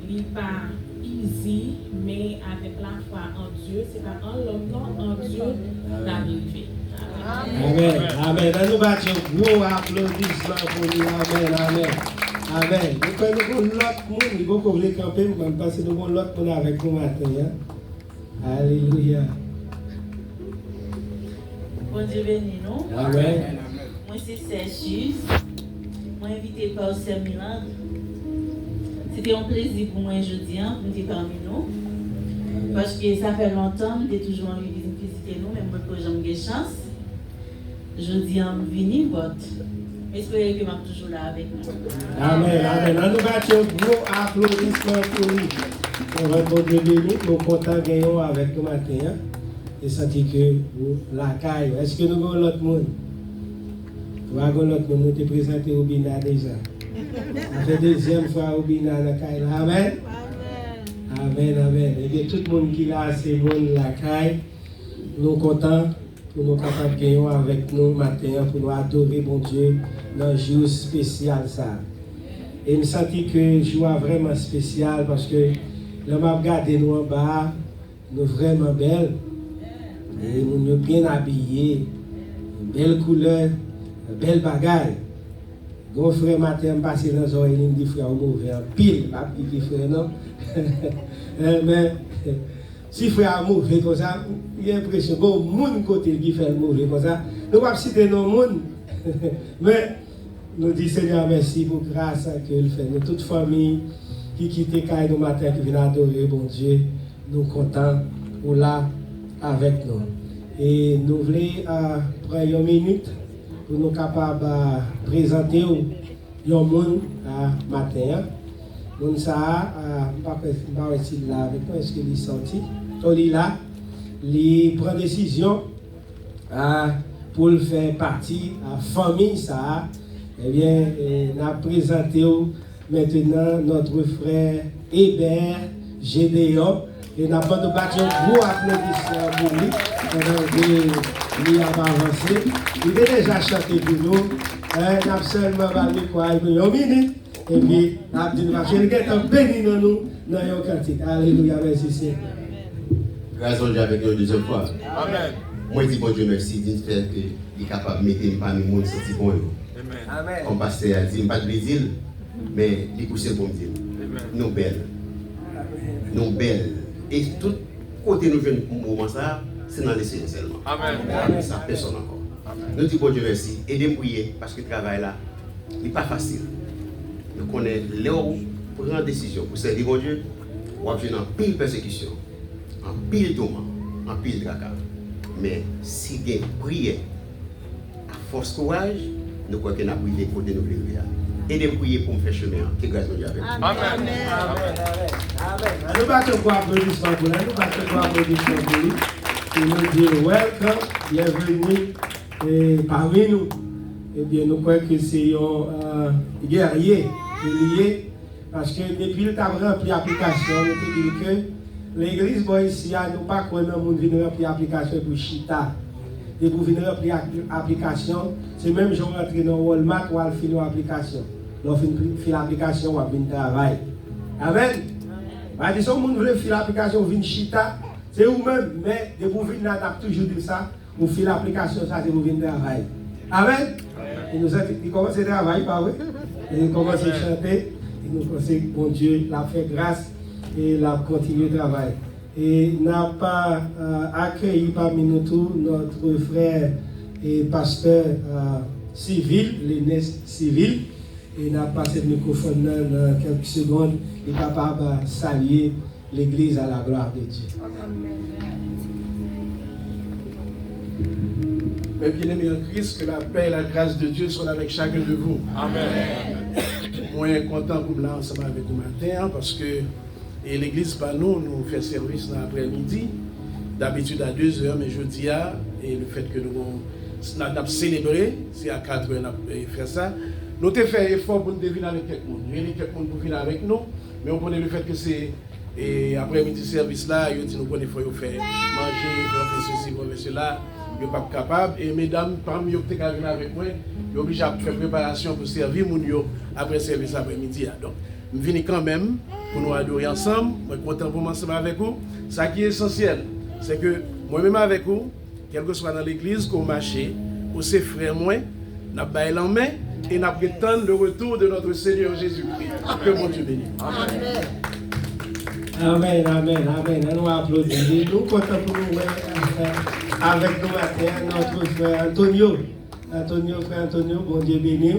il n'est pas easy, mais avec la foi en Dieu, c'est pas en l'homme, non, en Dieu, d'arriver. Amen. Amen. Nous battons un gros applaudissement pour lui. Amen. Amen. Amen. Nous avons l'autre monde, il faut qu'on les camper, parce que nous avons l'autre monde avec nous matin. Alléluia. Bon Dieu béni nous. Amen. Moi c'est Serge. Moi invité par Sœur Milan. C'était un plaisir pour moi aujourd'hui de être parmi nous. Parce que ça fait longtemps, j'ai toujours envie de visiter nous, même quand j'ai une chance. Je dis en venir, j'espère que je suis toujours là avec nous. Amen. Amen. Nous battons un gros applaudissement pour lui. On va continuer béni, nous comptons gagnons avec nous matin. Et sentir que vous la caille. Est-ce que nous avons l'autre monde? Nous avons l'autre monde, nous te présenté au Bina déjà. Ça fait deuxième fois au Bina la caille. Amen. Amen, amen. Et bien tout le monde qui est là, c'est le monde la caille. Nous sommes contents pour nous capables de gagner avec nous matin, pour nous adorer bon Dieu dans un jour spécial ça. Et je me sens que je joue vraiment spécial parce que là, je regarde nous en bas, nous vraiment belles. Et nous sommes bien habillés, belle couleur, belle bagaille. Mon frère matin passé dans les oreilles, il me dit frère, on mauvais en pile, pas piqué frère, non. Mais si frère est mauvais comme ça, il y a l'impression que bon monde côté qui fait le mauvais comme ça. Nous ne pouvons pas citer nos monde. Mais nous disons Seigneur merci pour grâce qu'il fait. Nous, toute famille qui quitte Caille nous matin, qui vient adorer bon Dieu, nous sommes contents pour là avec nous. Et nous voulons prendre une minute pour nous capables de présenter un monde matin. Nous ça, pas là avec moi, est-ce qu'il est sorti? Il est là, il prend décision pour faire partie de la famille. Ça, eh bien, nous avons présenté maintenant notre frère Hébert Gédéon. Et nous avons battu un gros applaudissement pour lui, pendant qu'il a avancé. Il a déjà chanté pour nous. Nous avons seulement parlé quoi, une minute. Et puis, nous avons dit, il est béni dans nous, dans nos cantiques. Alléluia, merci Seigneur. Grâce à Dieu avec nous deuxième fois. Amen. Moi, je dis bon Dieu merci d'une fait qu'il est capable de mettre parmi les gens qui sont bons. Amen. Comme pasteur a dit, pas de Brésil, mais il pousse pour me dire. Nous belles. Nous belles. Et tout côté nous venons pour moment ça, c'est dans les cieux seulement. Amen. Ça, personne encore. Nous disons bon Dieu merci. Aidez-moi prier parce que le travail là, il n'est pas facile. Nous connaissons l'heure pour prendre une décision. Pour servir bon Dieu, on va venir en pile persécution, en pile tourment, en pile tracas. Mais si vous priez à force courage, nous croyons que nous avons prié pour nous prier. Aidez-moi prier pour me faire chemin. Que grâce à Dieu avec vous. Amen. Nous battons pour applaudissement pour lui. Nous battons pour applaudissement pour lui. Et nous disons welcome, bienvenue parmi nous. Eh bien, nous croyons que c'est un guerrier lié. Parce que depuis le temps rempli l'application, nous dit que l'église ici, nous ne pas qu'on a rempli l'application pour Chita. Et pour venir remplir l'application, c'est même si on rentre dans Walmart ou on finit l'application. On finit l'application, on va venir travailler. Amen. Si on veut faire l'application, on vient Chita, c'est vous-même, mais de vous venir là, on a toujours dit ça, on fait l'application, ça c'est vous venir travailler. Amen. Et nous avons commencé à travailler, pas vrai? Et nous commençons à chanter, et nous pensons que bon Dieu l'a fait grâce et l'a continué de travailler. Et n'a pas accueilli parmi nous tous notre frère et pasteur civil, l'aînesse civil. Et n'a passé le microphone dans quelques secondes. Il est capable de saluer l'Église à la gloire de Dieu. Mes bien-aimés en Christ, que la paix et la grâce de Dieu soient avec chacun de vous. Amen. Moi, je suis content pour me là ensemble avec vous matin parce que l'église, par nous fait service dans l'après-midi. D'habitude à 2h, mais jeudi, et le fait que nous avons célébré, c'est à 4h qu'on a fait ça. Nous avons fait effort pour nous venir avec quelqu'un. Nous avons quelqu'un pour venir avec nous, mais on connaît le fait que c'est après-midi service là, il dit nous connaissons il faut faire manger, il faut faire ceci, il faut faire cela. Ils ne sont pas capables. Et mesdames, parmi eux qui sont venus avec moi, ils sont obligés de faire préparation pour servir mon yo après le service après-midi. Donc, je viens quand même pour nous adorer ensemble. Je suis content pour m'ensemble avec vous. Ce qui est essentiel, c'est que moi-même avec vous, quel que soit dans l'église, qu'on marche, ou ses frères, moi, nous avons en main et nous attendons le retour de notre Seigneur Jésus-Christ. Que mon Dieu bénisse. Amen. Amen, amen, amen. Nous applaudissons. Nous comptons pour nous avec nous matin, notre frère Antonio. Frère Antonio, bon Dieu béni.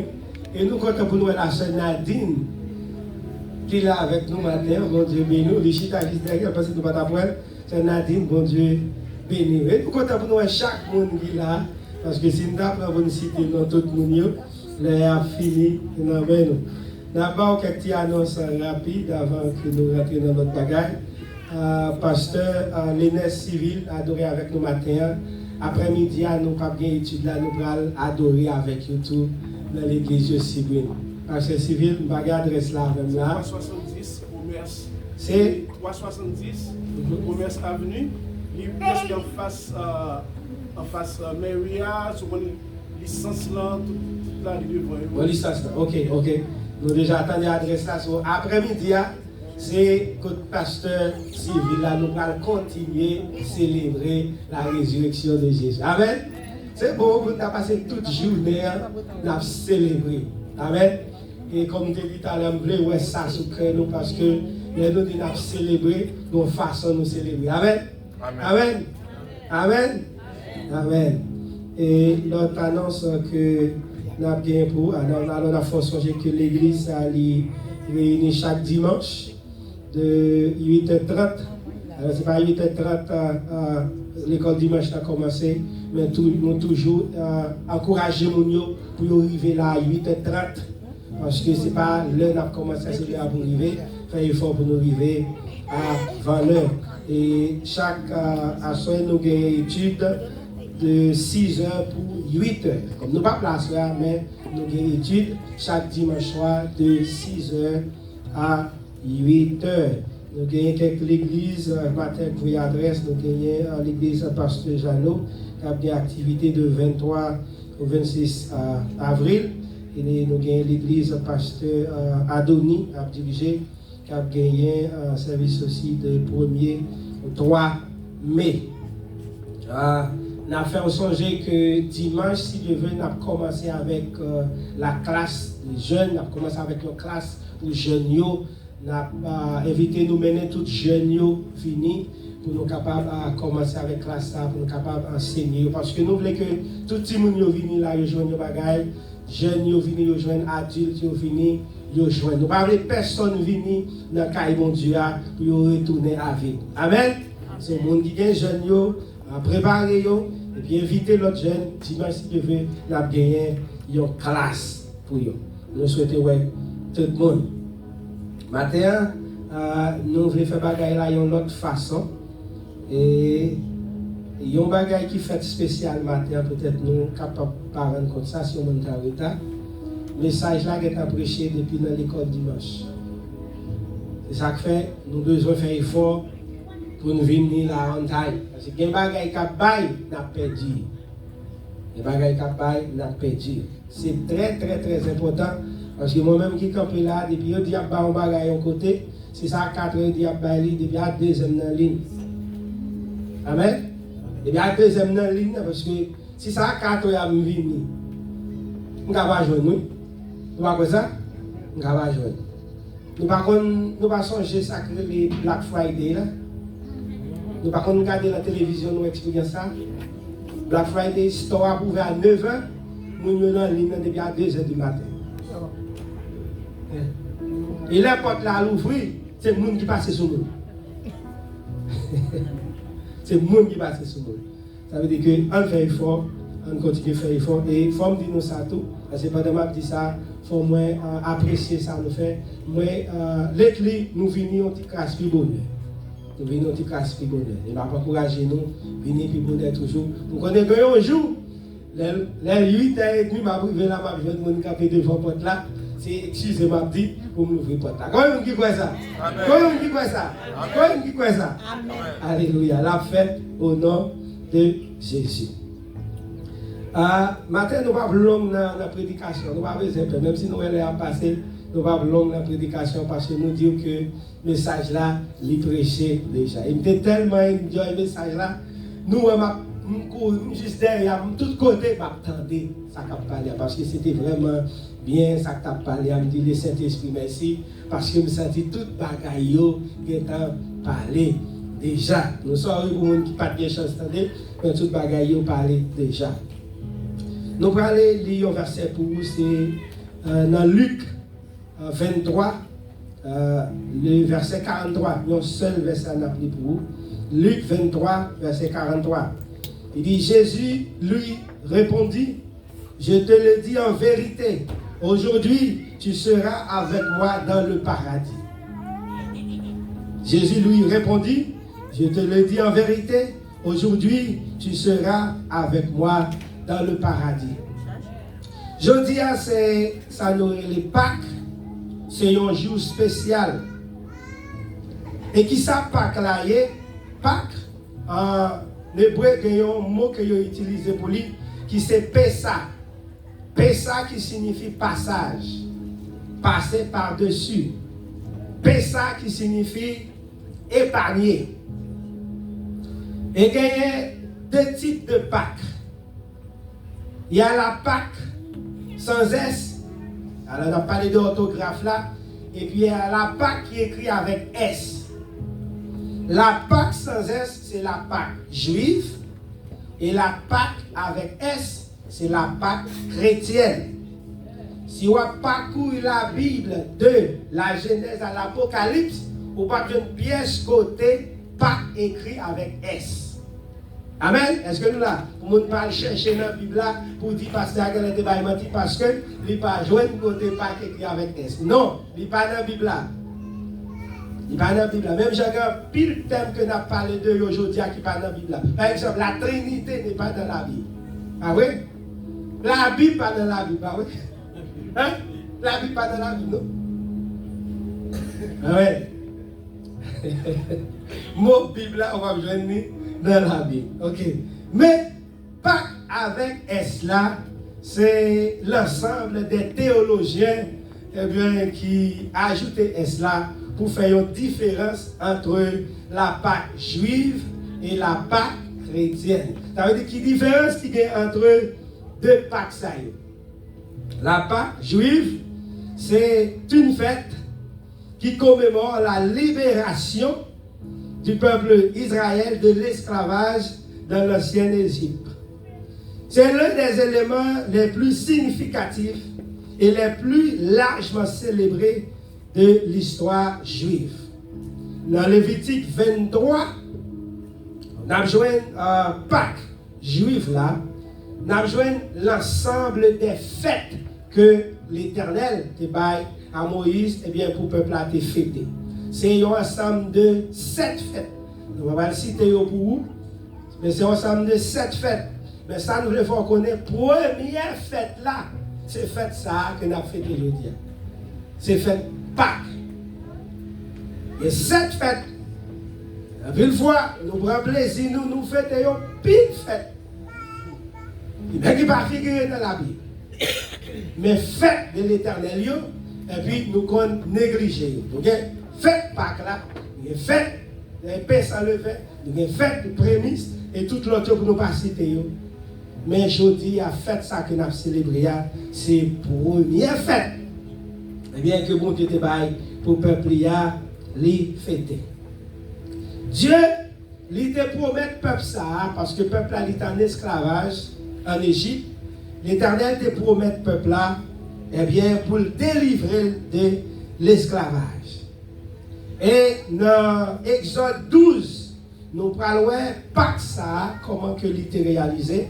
Et nous comptons pour nous la sœur Nadine, qui est là avec nous matin, bon Dieu béni. Les chita juste derrière, parce que nous ne pouvons pas c'est Nadine, bon Dieu béni. Et nous comptons pour nous chaque monde qui est là, parce que si nous avons pour nous citer dans tout le monde, les a fini, nous avons. D'abord, quelques annonces rapides avant que nous rentrions dans notre bagage. Pasteur Lénès Civil adoré avec nous matin. Après-midi, nous pas bien étude là, nous allons adorer avec vous tout dans l'église de Sibouin. Pasteur Civil, nous allons adresse là avec là. 370 commerce. C'est 370 commerce avenue. Il est presque en face Maria, sur une licence là, tout là, il devant. Licence là, ok. Nous déjà attendons l'adresse là. Après-midi, c'est que le pasteur civil là, nous allons continuer à célébrer la résurrection de Jésus. Amen. C'est bon, nous avons passé toute journée, nous avons célébré. Amen. Et comme je dit tout à l'heure, je voulais ça sous nous parce que nous avons célébré, nous façon nous célébrer. Amen. Amen. Amen. Amen. Et l'autre annonce que nous avons bien pour, nous allons faire songer que l'église a réuni chaque dimanche de 8h30. Alors, ce n'est pas 8h30 l'école dimanche a commencé, mais nous toujours encourager les gens pour arriver là à 8h30. Parce que ce n'est pas l'heure où nous commencé à célébrer pour arriver, faire effort pour nous arriver avant l'heure. Et chaque soir, nous avons une étude de 6h pour 8h. Comme nous pas place là, mais nous avons une étude chaque dimanche soir de 6h à 8h. Nous avons quelques églises, matin pour y adresse, nous avons l'église Pasteur Jeannot, qui a des activités de 23 au 26 avril. Et nous avons l'église Pasteur Adoni, qui a dirigé, qui a gagné un service aussi de 1er au 3 mai. Nous avons fait songer que dimanche, si Dieu veut, nous avons commencé avec la classe des jeunes, nous avons commencé avec une classe pour jeunes. Nous avons invité nous mener toutes jeunes finis pour nous capables de commencer avec la classe, pour nous capables d'enseigner. Parce que nous voulons que tout le monde vienne là, rejoignent nos bagages, jeunes viennent rejoindre adultes, viennent rejoindre. Nous ne voulons pas personne venir dans le cas de Dieu pour retourner à la vie. Amen. C'est le monde qui est jeune, préparer et puis inviter l'autre jeune. Dimanche, si Dieu veut, nous avons gagné une classe pour eux. Nous souhaitons tout le monde. Maintenant, nous voulons faire bagaille là d'une autre façon. Et il y a un bagaille qui fait spécial matin, peut-être nous capables de parler comme ça si on est en retard. Le message là est prêché depuis dans l'école dimanche. C'est ça que fait, nous avons besoin de faire effort pour nous venir là en taille. Parce que les bagailles qui baillent, nous avons perdu. Les bagailles qui baillent, nous avons perdu. C'est très important. Parce que moi-même qui campe là, depuis que je dis que je bagaille à un côté, c'est ça 4 heures, je dis que depuis que je deuxième dans la ligne. Amen. Depuis que je deuxième dans la ligne, parce que si ça 4 heures, je vais venir. Je ne vais pas joindre. Nous ne pas ça? Je ne vais pas joindre. Nous ne pas songer ça que les Black Friday. Là. Nous ne pas regarder la télévision, nous expliquons ça. Black Friday, store a ouvert à 9h, nous sommes en ligne depuis à 2h du matin. Et la porte là à l'ouvrir, c'est le monde qui passe sur nous. C'est le monde qui passe sur nous. Ça veut dire qu'on fait effort, on continue à faire effort. Et il faut me dire nous ça tout. Parce que pendant que je dis ça, il faut moins apprécier ça nous fait. Moi, l'éclit, nous venons un petit crasse plus bonheur. Nous venons un petit crasse plus bonheur. Il ne va pas encourager nous, venir plus bonheur toujours. Nous connaissons un jour, les 8h30, je vais arriver là, je vais me caper devant la porte là. C'est excusez-moi dit pour m'ouvrir la porte là. Comment on dit quoi ça? Comment on dit quoi ça? Comment on dit quoi ça? Alléluia. La fête au nom de Jésus. Matin, nous ne sommes pas longs dans la prédication. Nous ne sommes pas besoin, même si nous allons passer, nous ne sommes pas longs dans la prédication parce que nous disons que le message là, il prêché déjà. Il était tellement enjoy le message là. Nous, juste derrière, de tous côtés, m'attendais ça qu'a parlé parce que c'était vraiment bien ça qu'a parlé. Je me dis le Saint-Esprit merci parce que je me sentis tout bagaille qui est parlé déjà. Nous sommes pour les gens qui n'ont pas de chance d'entendre, mais tout bagaille parlé déjà. Nous allons lire un verset pour vous, c'est dans Luc 23, le verset 43. Il y a un seul verset à appeler pour vous. Luc 23, verset 43. Il dit, Jésus lui répondit, je te le dis en vérité, aujourd'hui tu seras avec moi dans le paradis. Jésus lui répondit, je te le dis en vérité, aujourd'hui tu seras avec moi dans le paradis. Je dis à ça nous les Pâques, c'est un jour spécial. Et qui ça Pâques là, Pâques, en hébreu, il y a un mot que j'ai utilisé pour lui, qui c'est Pessa. Pessa qui signifie passage, passer par-dessus. Pessa qui signifie épargner. Et il y a deux types de Pâques. Il y a la Pâque sans S. Alors, on a parlé de l'orthographe là. Et puis, il y a la Pâque qui est écrite avec S. La Pâque sans S, c'est la Pâque juive. Et la Pâque avec S, c'est la Pâque chrétienne. Si on parcourt la Bible de la Genèse à l'Apocalypse, on va voir une pièce côté Pâque écrit avec S. Amen. Est-ce que nous là, on ne peut pas chercher dans la Bible là pour dire pasteur qu'elle était pas menti parce que il pas joindre côté pas écrit avec S. Non, il pas dans la Bible là. Il pas dans la Bible là. Même j'ai un pile thème que nous avons parlé de aujourd'hui qui pas dans la Bible là. Par exemple, la Trinité n'est pas dans la Bible. Ah oui? La Bible pas dans la Bible, ah oui? Hein? La Bible pas dans la Bible, non? Ah oui? Mot Bible là, on va joindre dans la Bible. Ok. Mais Pâques avec S là, c'est l'ensemble des théologiens qui ajoutent S là pour faire une différence entre la Pâque juive et la Pâque chrétienne. Ça veut dire qu'il y a une différence qui est entre deux Pâques. La Pâque juive, c'est une fête qui commémore la libération du peuple Israël de l'esclavage dans l'ancienne Égypte. C'est l'un des éléments les plus significatifs et les plus largement célébrés de l'histoire juive. Dans Lévitique 23, on a besoin Pâques juive là, on a besoin l'ensemble des fêtes que l'Éternel te baille à Moïse pour le peuple a été fêté. C'est un ensemble de 7 fêtes. On va pas le citer pour vous, mais c'est un ensemble de 7 fêtes. Mais ça, nous devons connaître la première fête là. C'est fête ça que nous avons fait aujourd'hui. C'est fête Pâques. Et 7 fêtes. Une fois, nous prenons plaisir, nous fêtons pile fête. Il n'est pas figuré dans la Bible. Mais fête de l'Éternel, et puis nous comptons négliger. Faites Pâques là, il y a fête, il y a paix sans le fait, il y a fête de prémices et tout l'autre pour nous pas citer. Mais je dis, à fête ça que nous avons célébré, c'est la première fête. Eh bien que bon Dieu te baille pour le peuple les fêter. Dieu, il te promet le peuple ça, parce que le peuple là, il est en esclavage en Égypte. L'Éternel te promet le peuple là, eh bien pour le délivrer de l'esclavage. Et dans Exode 12, nous prenons pas ça, comment que l'ité réalisé.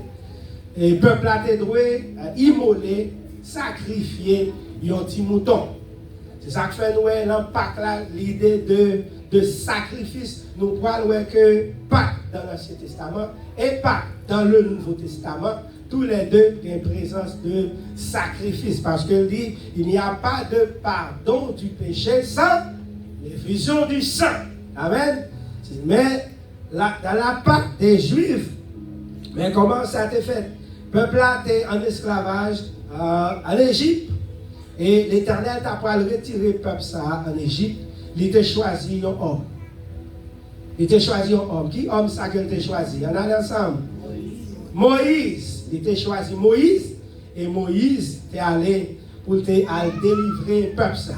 Et le peuple a été doué, immoler, sacrifier un petit mouton. C'est ça que fait nous, l'impact là, l'idée de sacrifice. Nous prenons que pas dans l'Ancien Testament et pas dans le Nouveau Testament. Tous les deux, il y a une présence de sacrifice. Parce qu'il dit, il n'y a pas de pardon du péché sans l'effusion du sang. Amen. Mais dans la part des Juifs, mais comment ça a été fait? Le peuple a été en esclavage en Égypte. Et l'Éternel t'a pas retiré le peuple ça en Égypte. Il t'a choisi un homme. Il t'a choisi un homme. Qui homme ça qu'il t'a choisi? On a ensemble. Moïse. Il t'a choisi Moïse. Et Moïse t'est allé pour délivrer le peuple ça.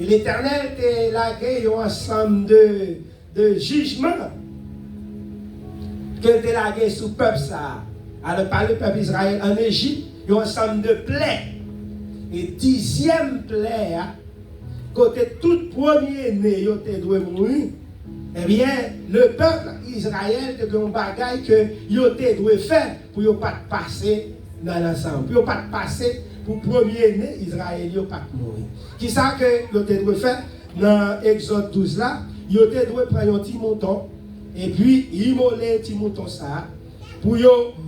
Et l'Éternel t'a lagué un ensemble de jugements que t'a lagué sous le peuple ça. Alors par le peuple Israël en Égypte, il y a un ensemble de plaies. Et 10e plaie, côté tout premier-né, il était doué mourir. Eh bien, le peuple Israël, c'est un bagage que il était doué faire pour ne pas passer dans l'ensemble. Pour ne pas passer pour premier-né Israël, il ne pas mourir. Qui ça que il était doué faire dans Exode 12 là, il était doué prendre un petit mouton et puis immoler un petit mouton ça pour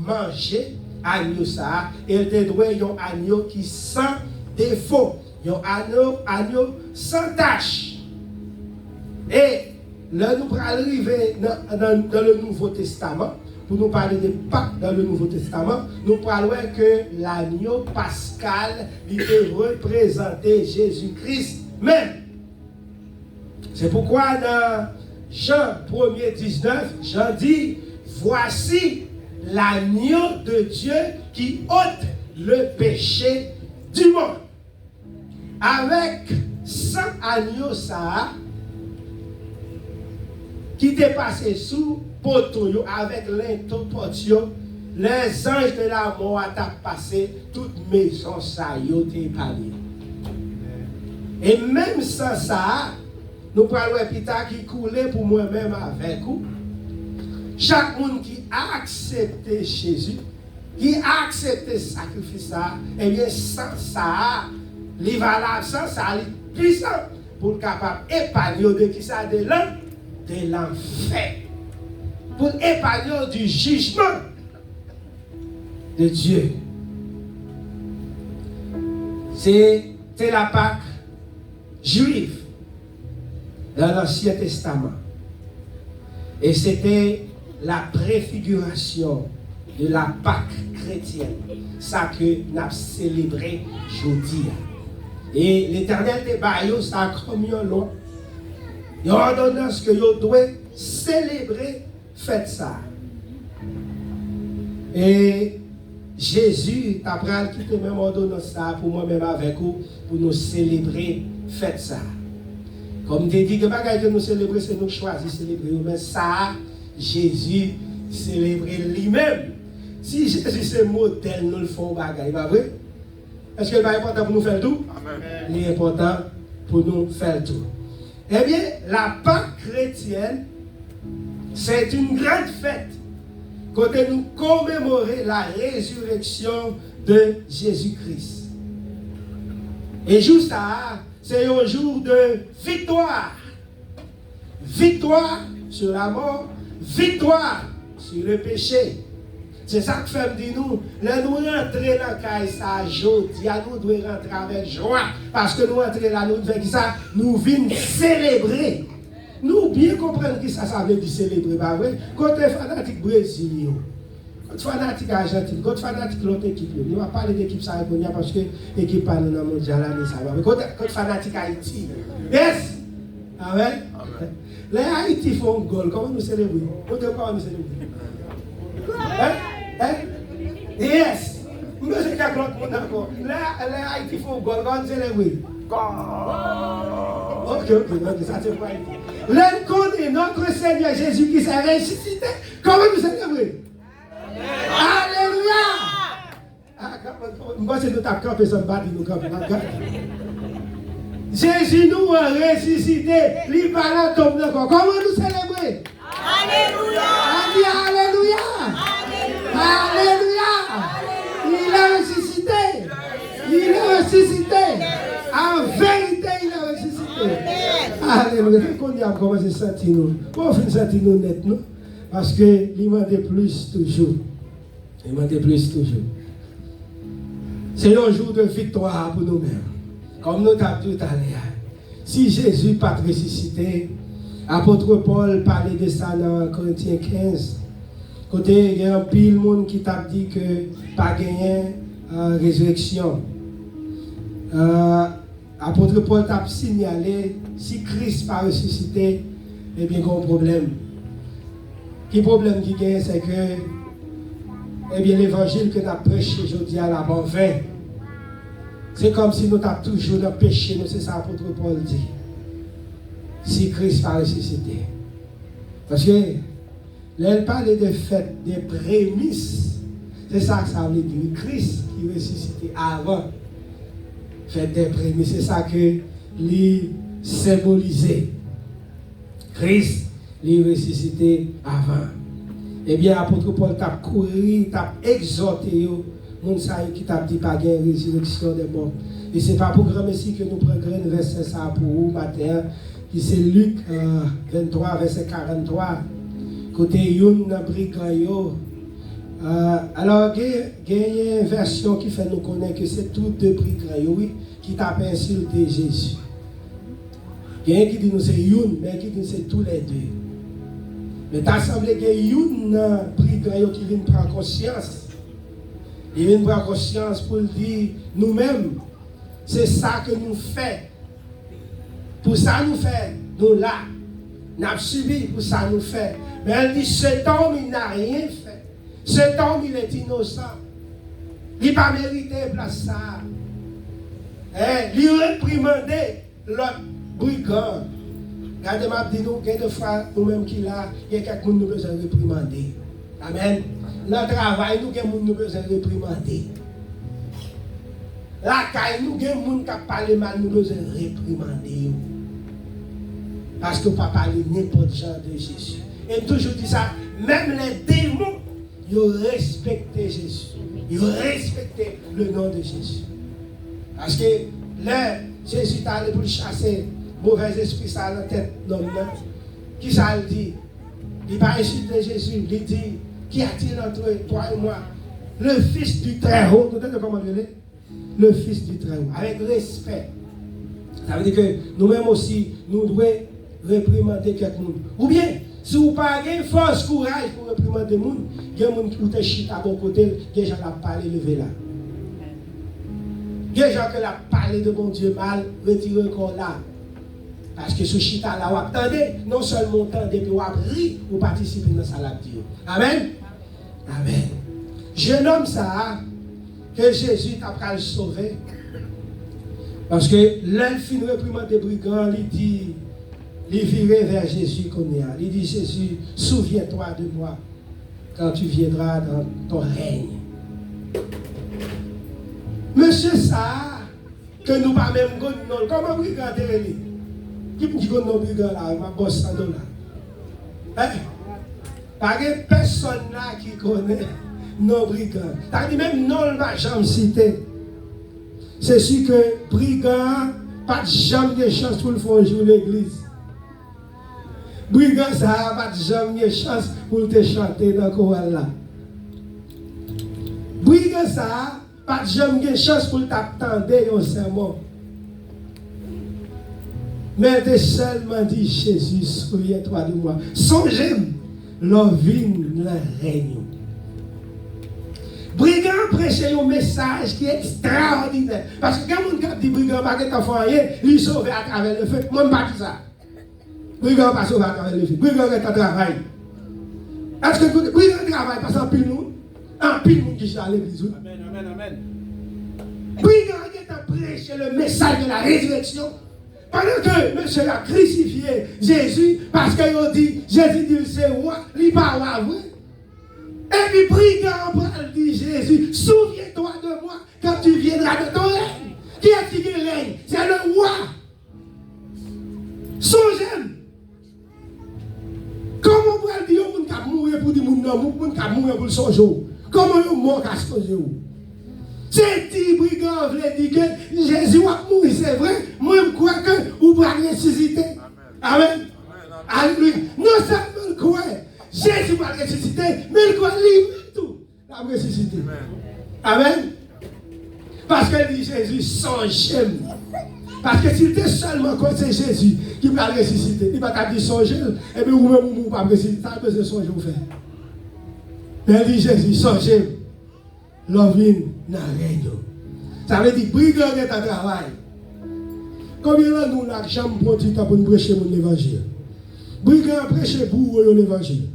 manger agneau ça, et il te doit un agneau qui sans défaut, un agneau sans tache. Et là, nous allons arriver dans le Nouveau Testament, pour nous parler de Pâques dans le Nouveau Testament, nous parlons que l'agneau pascal, il peut représenter Jésus-Christ même. C'est pourquoi dans Jean 1er 19, Jean dit, voici l'agneau de Dieu qui ôte le péché du monde. Avec 100 agneaux ça, qui t'est passé sous poteau avec l'into potio, les anges de la mort ont passé toute maison ça yo t'est parlé. Et même sans ça, nous parlons pita qui coulait pour moi-même avec vous. Chaque monde qui a accepté Jésus, qui a accepté le sacrifice, eh bien, sans ça, il est valable, sans ça, il est puissant pour être capable d'épargner de qui ça de l'enfer. Pour épargner du jugement de Dieu. C'est la Pâque juive dans l'Ancien Testament. Et c'était la préfiguration de la Pâque chrétienne. Ça que nous avons célébré aujourd'hui. Et l'Éternel de Bayo, ça a comme une loi. Il y a une ordonnance que vous devez célébrer, faites ça. Et Jésus, après quitter même ordonnance ça pour moi-même avec vous, pour nous célébrer, faites ça. Comme tu dis que bagage que nous célébrer, c'est nous choisir célébrer. Mais ça, Jésus célébrer lui-même. Si Jésus c'est modèle, nous le faisons bagage, pas vrai? Est-ce que c'est important pour nous faire tout? Amen. Il est important pour nous faire tout. Eh bien, la Pâque chrétienne, c'est une grande fête. Quand nous commémorons la résurrection de Jésus-Christ. Et juste ça, c'est un jour de victoire. Victoire sur la mort, victoire sur le péché. C'est ça que fait dire nous. Là, nous rentrons dans le caille ça, aujourd'hui, nous devons rentrer avec joie. Parce que nous rentrons là, nous devons ça, nous venons célébrer. Nous bien comprendre que ça veut dire célébrer, pas vrai? Quand tu es fanatique brésilien, quand tu es fanatique argentin, quand tu es fanatique l'autre équipe, nous ne va pas parler d'équipe ça parce que l'équipe pas dans le mondial, ça va. Quand tu es fanatique Haïti, yes! Amen? Les Haïti font un goal, comment nous célébrons? Comment nous célébrons? Yes! Nous sommes d'accord. Les Haïti font un goal, comment nous célébrons? Ok, ça c'est pour Haïti. L'un connaît notre Seigneur Jésus qui s'est ressuscité. Comment nous célébrons? Alléluia! Moi, c'est nous avons campé son bâti, nous campons. Jésus nous a ressuscité. Il parle tombe encore. Comment nous célébrer? Alléluia. Alléluia. Alléluia. Il a ressuscité. Il est ressuscité. En vérité, il est ressuscité. Alléluia. Qu'on y a commencé à sentir nous. Pour finir sentir nous net, non? Parce que il m'a dit plus toujours. Il m'a dit plus toujours. C'est un jour de victoire pour nous-mêmes. Comme nous avons tout à l'heure. Si Jésus n'a pas ressuscité, l'apôtre Paul parlait de ça dans Corinthiens 15. Côté, il y a un pile monde qui t'a dit que pas gagné résurrection. L'apôtre Paul t'a signalé, si Christ n'a pas ressuscité, eh bien, il y a un problème. Le problème qui gagne, c'est que eh bien, l'évangile que nous avons prêché aujourd'hui à la bonne fin, c'est comme si nous avons toujours dans le péché, c'est ça l'apôtre Paul dit. Si Christ n'a pas ressuscité. Parce que, là, elle parle de fait, des prémices. C'est ça que ça veut dire. Christ qui ressuscité avant. Fait des prémices. C'est ça que lui symbolisait. Christ, lui ressuscité avant. Eh bien, l'apôtre Paul t'a couru, t'a exhorté, mon qui t'a dit pas de résurrection des morts. Et ce n'est pas pour grand messie que nous prenons le verset ça pour vous matin, qui c'est Luc 23, verset 43. Côté Youn brigand. Alors, il y a une version qui fait nous connaître que c'est tous deux brigands, oui, qui t'a insulté Jésus. Il y a un qui dit nous c'est Youn, mais qui dit c'est tous les deux. Mais t'as semblé qu'il y a une brigand qui vient prendre conscience. Il vient prendre conscience pour dire nous-mêmes, c'est ça que nous faisons. Pour ça nous faisons, nous là. Nous avons subi, pour ça nous faisons. Mais elle dit, cet homme, il n'a rien fait. Cet homme, il est innocent. Il n'a pas mérité place ça. Il réprimandé l'autre brigand. Regardez-moi, dis-nous, quelques fois, nous-mêmes qui là, il y a quelqu'un qui nous besoin de réprimander. Amen. Dans le travail, nous avons besoin de réprimander. La caille, nous avons qui parlé mal, nous besoin de réprimander. Parce que papa parle n'importe genre de Jésus. Et toujours dit ça, même les démons, ils respectent Jésus. Ils respectent le nom de Jésus. Parce que là, Jésus est allé pour chasser mauvais esprit ça dans la tête d'homme. Qui ça le dit? Il ne va pas insulter Jésus. Il dit, qu'y a-t-il entre toi et moi? Le Fils du Très-Haut. Vous entendez comment je l'ai? Le Fils du Très-Haut. Avec respect. Ça veut dire que nous-mêmes aussi, nous devons réprimander quelqu'un. Ou bien, si vous n'avez pas force, courage pour réprimander les gens, il y a des gens qui te chita à bon côté, il y a des gens qui ont parlé levé là. Il y a des gens qui ont parlé de mon Dieu mal, retiré encore là. Parce que ce chita là, vous attendez, non seulement attendez, mais vous appris, vous participez dans sa Dieu. Amen. Amen. Je nomme ça que Jésus t'a le sauver. Parce que l'infini réprimande des brigands, il dit, il virait vers Jésus comme il a. Il dit, Jésus, souviens-toi de moi quand tu viendras dans ton règne. Monsieur ça, que nous pas même connaissons, comment brigand est qui me dit que nous brigand là, ma bosse $100. Pas de personne là qui connaît nos brigands. T'as dit même non, il ne va jamais citer. C'est sûr que brigand, pas de jamais de chance pour le faire jouer l'église. Brigand, ça n'a pas de jamais de chance pour te chanter dans le chorale là. Brigand, ça n'a pas de jamais de chance pour t'attendre un sermon. Mais de seulement dit Jésus, souviens-toi de moi. Songez, l'envie, le règne. Brigand prêche un message qui est extraordinaire. Parce que quand on dit brigand pas qu'un enfant, il sauve à travers le feu. Moi, je ne dis pas ça. Brigand pas sauve à travers le feu. Brigand est en travail. Est-ce que brigand travaille parce qu'en pile nous? En pile nous qui sont à l'église. Amen, amen, amen. Brigand est en prêcher le message de la résurrection. Pendant que monsieur a crucifié Jésus, parce qu'il a dit, Jésus dit, c'est roi, il n'est pas roi, vrai. Et puis, brigand dit Jésus, souviens-toi de moi quand tu viendras de ton règne. Qui est-ce qui règne? C'est le roi. Songez. Comment on peut dans le monde qui a mouru pour le songer. Comment vous mort à songer? C'est petit brigand voulait dire que Jésus va mourir, c'est vrai. Moi, je crois que vous pouvez ressusciter. Amen. Alléluia. Non seulement le croit, Jésus va ressusciter, mais le croit lui tout. La ressusciter. Amen. Parce que dit Jésus sans j'aime. Parce que s'il était seulement quand c'est Jésus qui va ressusciter, il va pas dire songer, et puis vous-même vous ne pouvez pas ressusciter, ça peut se songer vous faire. Mais il dit Jésus sans j'aime. L'ovine n'a rien. Ça veut dire brigand est à travail. Combien de nous la chambre pour nous prêcher l'évangile? Brigand prêcher pour l'évangile.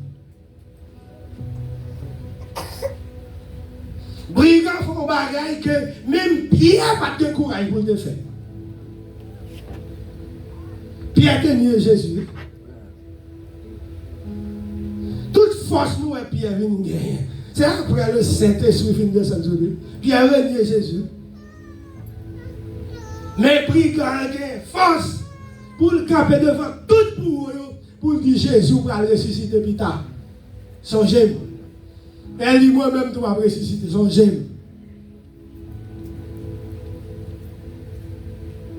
Brigand font bagaille que même Pierre n'a pas de courage pour le faire. Pierre tenait Jésus. Toute force nous est Pierre vient gagner. C'est après le Saint-Esprit fin de Saint Journée. Pierre renié Jésus. Mais brigand a force pour le camper devant tout pour dire Jésus va ressusciter plus tard. Son j'aime. Elle dit moi-même tu vas ressusciter. Son j'aime.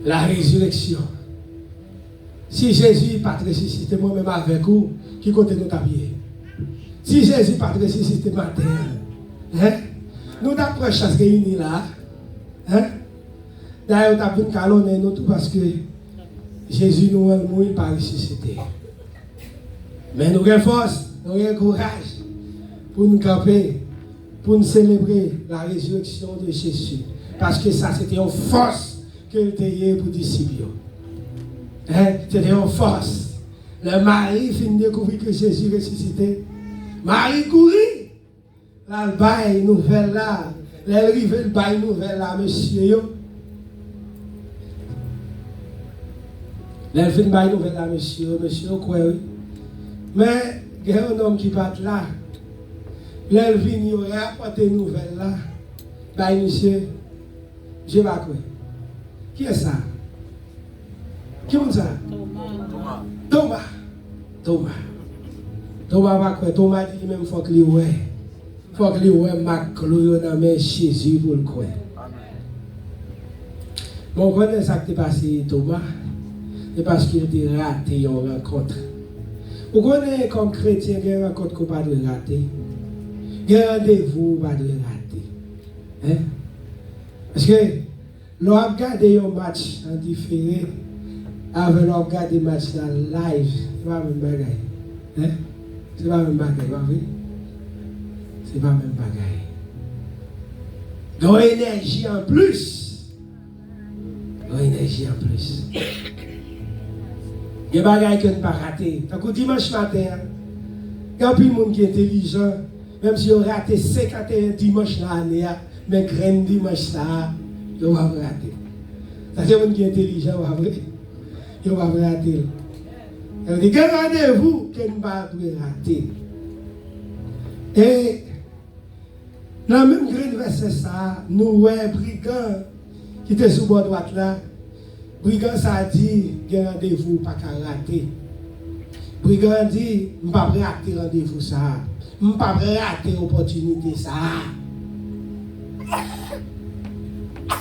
La résurrection. Si Jésus n'est pas ressuscité, moi-même avec vous, qui compte nous taper. Si Jésus n'est pas ressuscité matin, hein? Nous avons chasse réunis là. Hein? D'ailleurs, nous avons calonné nous tout parce que Jésus nous a mourir pas ressuscité. Mais nous avons force, nous avons courage pour nous camper, pour nous célébrer la résurrection de Jésus. Parce que ça, c'était une force que nous avons pour les disciples. Hein? C'était une force. Le mari finit de découvrir que Jésus est ressuscité. Marie courit. Là, le bail nouvelle là. Elle arrive le bail nouvelle là, monsieur. Elle fait le bail nouvelle là, monsieur, quoi, oui. Mais, il y a un homme qui part là. Elle vient, il aurait apporté une nouvelle là. Bail, monsieur, je ne sais pas quoi. Qui est ça? Qui est ça? Thomas. Thomas va quoi? Thomas dit même faut que lui ouais. Faut que lui ouais Maclo dans mes Jésus pour le croire. Bon, quand est-ce que t'es passé Thomas? C'est parce qu'il était raté une rencontre. Vous connaissez comme chrétien, il y a une rencontre qu'on ne peut pas rater. Il y a un rendez-vous qu'on ne peut pas rater. Hein? Parce que l'on a regardé un match en différé, avec l'on a regardé un match en live, c'est pas la même bagaille. Hein? C'est pas la même bagaille, pas vrai? C'est pas la même bagaille. Il y a une énergie en plus. Il y a une énergie en plus. Il y a des bagailles que ne pas rater. Donc, dimanche matin, il y a plus de monde qui est intelligent, même si on a raté 51 dimanches l'année, mais graine dimanche là, il va rater. Ça, c'est un monde qui est intelligent, il va rater. Il y a un rendez-vous que ne pas rater. Et dans le même grain verset ça, nous voyons brigand qui était sous bord droite là. Brigand ça dit, il y a un rendez-vous pas qu'à rater. Brigand dit, je ne peux pas rater rendez-vous ça. Je ne peux pas rater l'opportunité ça.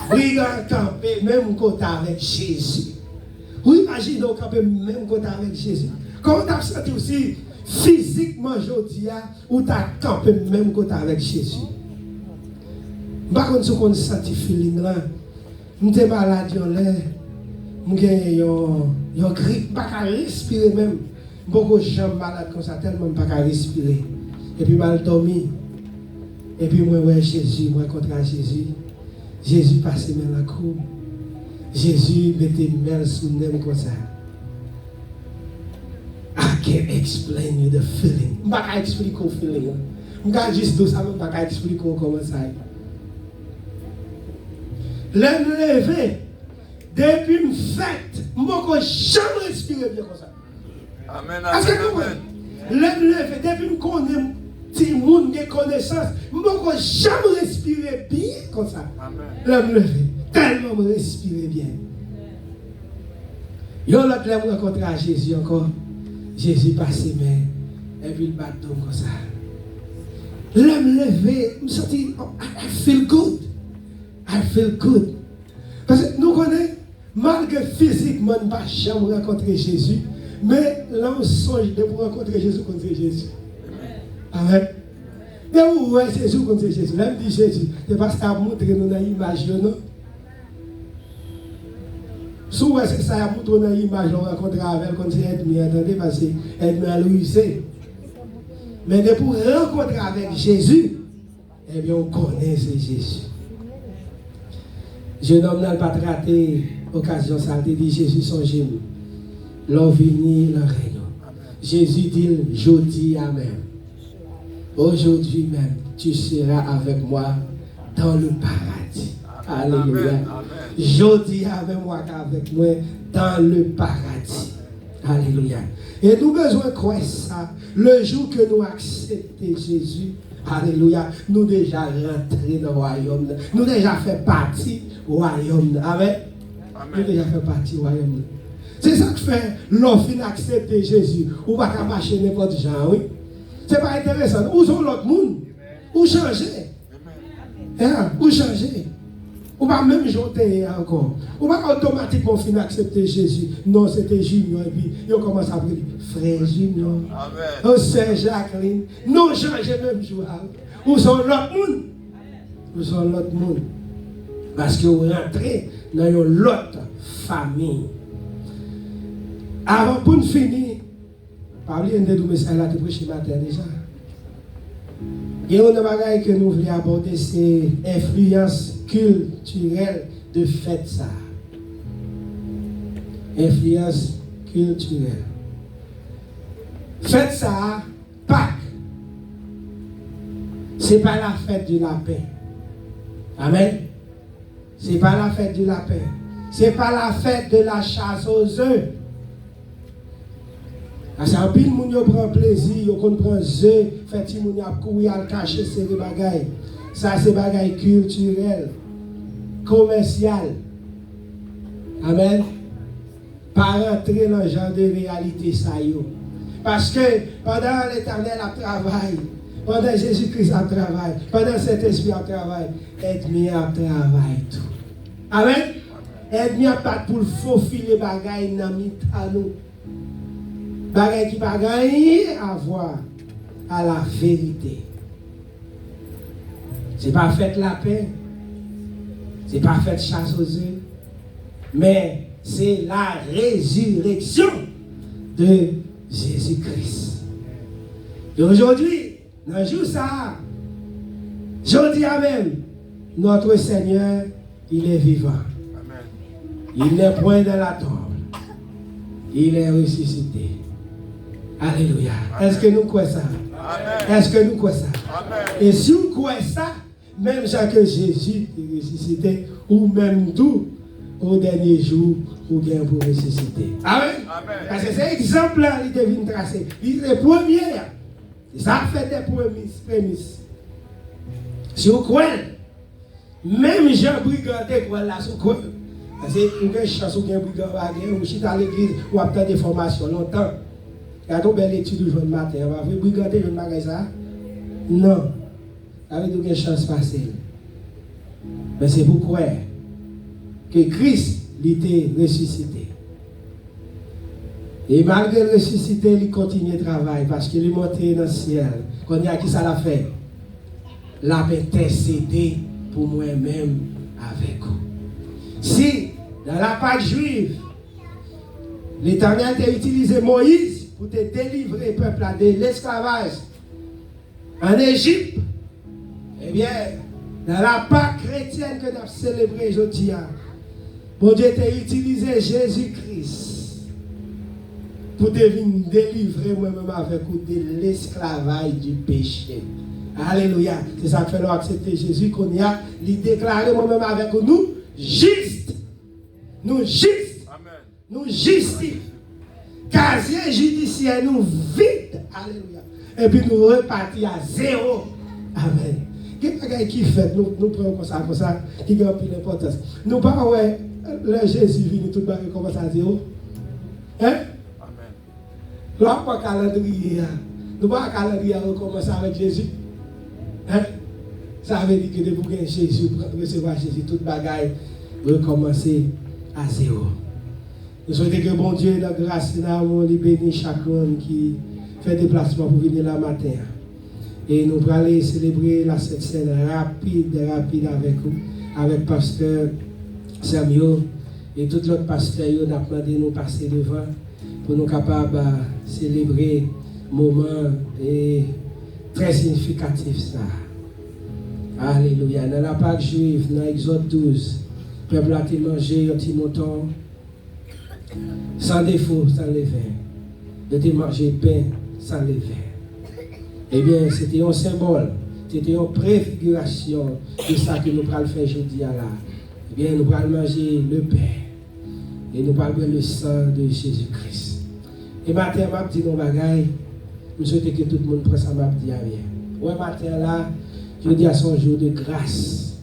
Brigand campé même côté avec Jésus. Vous imaginez camper même côté avec Jésus. Comment tu as senti aussi physiquement aujourd'hui ou tu as campé même côté avec Jésus? Je ne sais pas si vous senti feeling là. Je suis malade, je suis un grippe, pas qu'à respirer même. Beaucoup de gens malades comme ça, tellement pas qu'à respirer. Et puis mal dormi. Et puis moi, ouais, Jésus, moi contre Jésus. Jésus passe dans la cour. Jésus mettait mel sous le nez comme ça. I can't explain you the feeling. Je ne peux pas expliquer le feeling. Je ne peux pas juste dire ça, je ne peux pas expliquer comment ça est. L'homme levé, depuis une fête, je ne peux jamais respirer bien comme ça. Amen, Est-ce que vous comprenez? L'homme levé, depuis que je connais petit monde de connaissance, je ne peux jamais respirer bien comme ça. L'homme levé, tellement respirer bien. Il y a l'autre qui rencontre Jésus encore. Jésus passe, mais et puis il bat comme ça. L'homme levé, je me senti, I feel good. I feel good. Parce que nous connaissons, malgré physiquement, nous ne pouvons jamais rencontrer Jésus, mais là, on songe de rencontrer Jésus contre Jésus. Amen. Mais où est Jésus contre Jésus? Là, dit Jésus, c'est parce qu'il a montré nous dans l'image, non? Si vous c'est ça, il a montré dans l'image, on rencontre avec comme c'est Edmi, attendez, parce que Edmi a louisé. Mais de pour rencontrer avec Jésus, eh bien, on connaît c'est Jésus. Je n'ai pas traité l'occasion, ça a dit Jésus son génie. L'on vini, le règne. Jésus dit, je dis Amen. Aujourd'hui même, tu seras avec moi dans le paradis. Alléluia. Je dis avec moi qu'avec moi dans le paradis. Alléluia. Et nous besoin de croire ça. Le jour que nous acceptons Jésus, alléluia, nous déjà rentrés dans le royaume. Nous déjà fait partie du royaume. Amen. Nous déjà fait partie du royaume. C'est ça que fait l'offre d'accepter Jésus. Ou pas qu'à marcher n'importe gens, oui. C'est pas intéressant. Où sont l'autre monde? Où changer? Où changer? Ou pas même jeter encore. Ou pas automatiquement finir d'accepter Jésus. Non, c'était Junior. Et puis, il commence à appeler Frère Junior. Oh, Sœur Jacqueline. Non, changer même jour. Où sont l'autre monde? Où sont l'autre monde? Parce que vous rentrez dans une autre famille. Avant pour finir, parler de tout message là, tu prêches matin déjà. Il y a une chose que nous voulons aborder, c'est l'influence culturelle de fête ça. Influence culturelle. Fête ça, Pâques. Ce n'est pas la fête du lapin. Amen. Ce n'est pas la fête du lapin. Ce n'est pas la fête de la chasse aux œufs. Parce qu'un pile moun yo prend plaisir, yo kon prend œufs, fait ti moun yo courir à cacher ces bagailles. Ça c'est bagaille culturel, commercial. Amen. Pas rentrer dans le genre de réalité ça yo. Parce que pendant l'Éternel a travaillé, pendant Jésus-Christ a travaillé, pendant cet esprit a travaillé, ennemi a travaillé tout. Amen. Ennemi a pas pour faufiler bagaille dans nous. Bagaille qui n'a rien à voir à la vérité. Ce n'est pas fait la paix, ce n'est pas fait chasse aux œufs, mais c'est la résurrection de Jésus-Christ. Et aujourd'hui, dans le jour ça, je dis même, notre Seigneur, il est vivant. Il n'est point dans la tombe. Il est ressuscité. Alléluia. Est-ce que nous croyons ça? Est-ce que nous croyons ça? Et si vous croyez ça, même chaque Jésus est ressuscité, ou même tout, au dernier jour, ou bien pour ressusciter. Amen. Parce que c'est exemple là, il devine tracer. Il est le premier. Ça fait des prémices. Si vous croyez, même Jean Brigandé croit là, si vous croyez. Parce que vous avez une chance, vous avez un brigand, vous êtes à l'église, vous avez des formations longtemps. Il y a une belle étude le matin. On va vous brigander le magasin. Non. Avec une chance facile. Mais c'est pour croire que Christ était ressuscité. Et malgré le ressuscité, il continue de travailler parce qu'il est monté dans le ciel. Quand il y a qui ça l'a fait? L'a intercédé pour moi-même avec vous. Si, dans la Pâque juive, l'Éternel a utilisé Moïse pour te délivrer le peuple de l'esclavage en Égypte, eh bien, dans la Pâque chrétienne que nous avons célébrée aujourd'hui, bon Dieu t'a utilisé Jésus-Christ pour te venir délivrer moi-même avec vous de l'esclavage du péché. Alléluia. C'est ça que fait accepter Jésus qu'on y a, lui déclarer moi-même avec nous juste. Nous juste. Amen. Nous justifs. Casier judiciaire nous vide. Alléluia. Et puis nous repartir à zéro. Amen. Qu'est-ce qui fait nous prenons comme ça, qui a plus d'importance. Nous pas ouais, le Jésus vient tout le monde commence à zéro. Hein? Amen. Là pas calendrier. Nous pas calendrier recommencer avec Jésus. Hein? Ça veut dire que depuis que Jésus, recevoir Jésus, toute bagaille recommencer à zéro. Nous souhaitons que bon Dieu, la grâce, nous bénisse chacun qui fait déplacement pour venir là matin. Et nous allons aller célébrer la cette scène rapide avec vous, avec pasteur Samuel et tout l'autre pasteur. Nous avons demandé de nous passer devant pour nous capables de célébrer un moment très significatif. Ça. Alléluia. Dans la Pâque juive, dans Exode 12, le peuple a mangé un petit mouton sans défaut, sans levain. De manger pain sans levain. Eh bien, c'était un symbole, c'était une préfiguration de ça que nous allons faire aujourd'hui. Là. Eh bien, nous allons manger le pain et nous allons boire le sang de Jésus-Christ. Et matin, je dis nos bagailles, je souhaite que tout le monde prenne ça, je dis à rien. Ouais, matin là, je dis à son jour de grâce.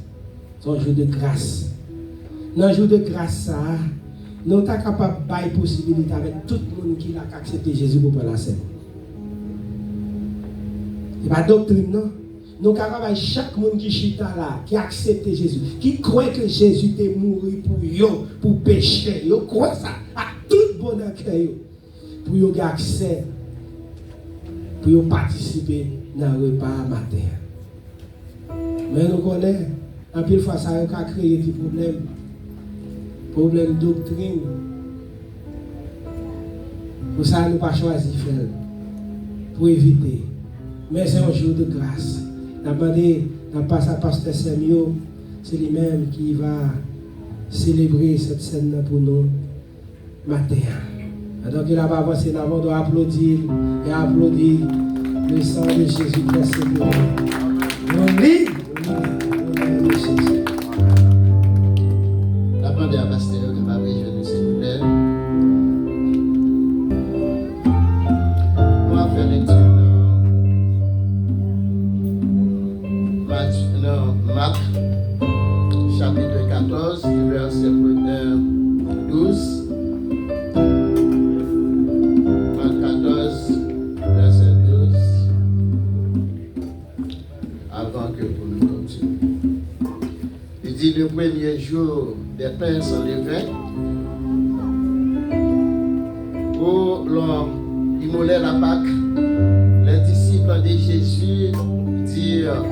Son jour de grâce. Dans le jour de grâce, ça, nous sommes capables de faire une possibilité avec tout le monde qui a accepté Jésus pour prendre la scène. Ce n'est pas doctrine, non? Nous sommes capables avec chaque monde qui chita là, qui a accepté Jésus, qui croit que Jésus est mort pour eux, pour pécher. Ils croient ça, à tout bon accueil, pour qu'ils aient accès, pour participer dans le repas matin. Mais nous connaissons, en pile fois, ça a créé des problèmes. Problème de doctrine. Pour ça, nous n'avons pas choisi de faire. Pour éviter. Mais c'est un jour de grâce. Nous avons demandé, nous passons à pasteur Samuel, c'est lui-même qui va célébrer cette scène pour nous matin. Donc il va avancer avant de applaudir et applaudir le sang de Jésus-Christ. Oui. Demandez à pasteur de ma région, s'il vous plaît. On va faire lecture dans Marc, chapitre 14, verset 12. Marc 14, verset 12. Avant que vous nous continuiez. Il dit le premier jour des pains sans levain, pour l'immoler la Pâque, les disciples de Jésus dirent: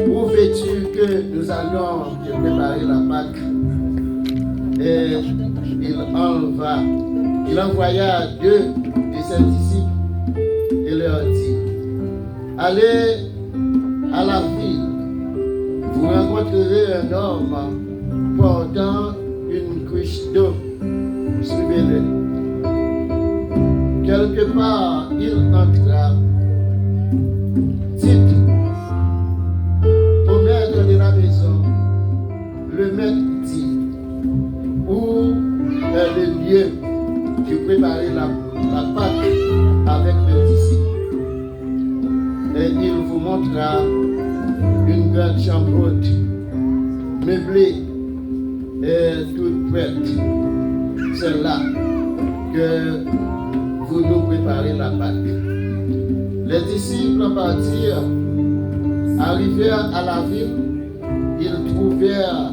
où veux-tu que nous allions te préparer la Pâque? Et il envoya deux de ses disciples et leur dit: allez à la ville, vous rencontrerez un homme portant une cruche d'eau. Suivez-le. Quelque part, il entra. Dites au maître de la maison, le maître dit: où est le lieu de préparer la Pâque avec mes disciples? Et il vous montra une grande chambre haute, meublée et toute prête. C'est là que vous nous préparez la Pâque. Les disciples partirent, arrivèrent à la ville, ils trouvèrent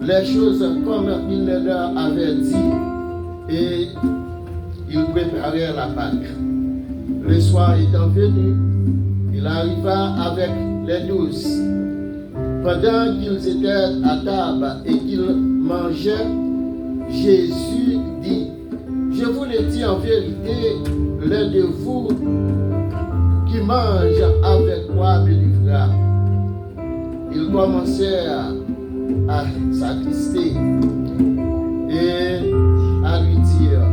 les choses comme il leur avait dit et ils préparèrent la Pâque. Le soir étant venu, il arriva avec les 12. Pendant qu'ils étaient à table et qu'ils mangeaient, Jésus dit: je vous le dis en vérité, l'un de vous qui mange avec moi me livrera. Ils commencèrent à s'attrister et à lui dire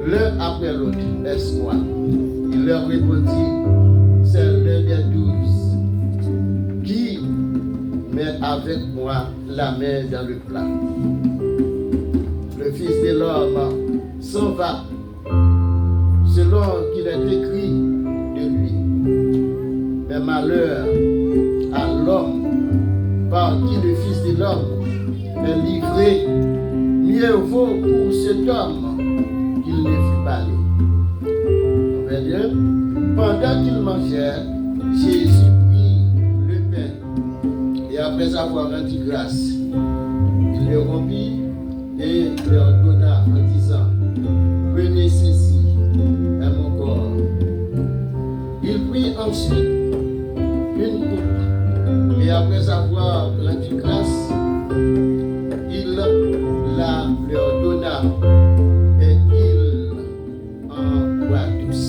l'un après l'autre: est-ce moi? Il leur répondit: c'est l'un des 12 qui met avec moi la main dans le plat. Le Fils de l'homme s'en va selon qu'il est écrit de lui. Mais malheur à l'homme par qui le Fils de l'homme est livré. Mieux vaut pour cet homme qu'il ne fût pas né. Pendant Pendant qu'il mangeait, Jésus prit le pain et après avoir rendu grâce, il le rompit et leur donna en disant, prenez ceci, est mon corps. Il prit ensuite une coupe et après avoir rendu grâce, il la leur donna et ils en boivent tous.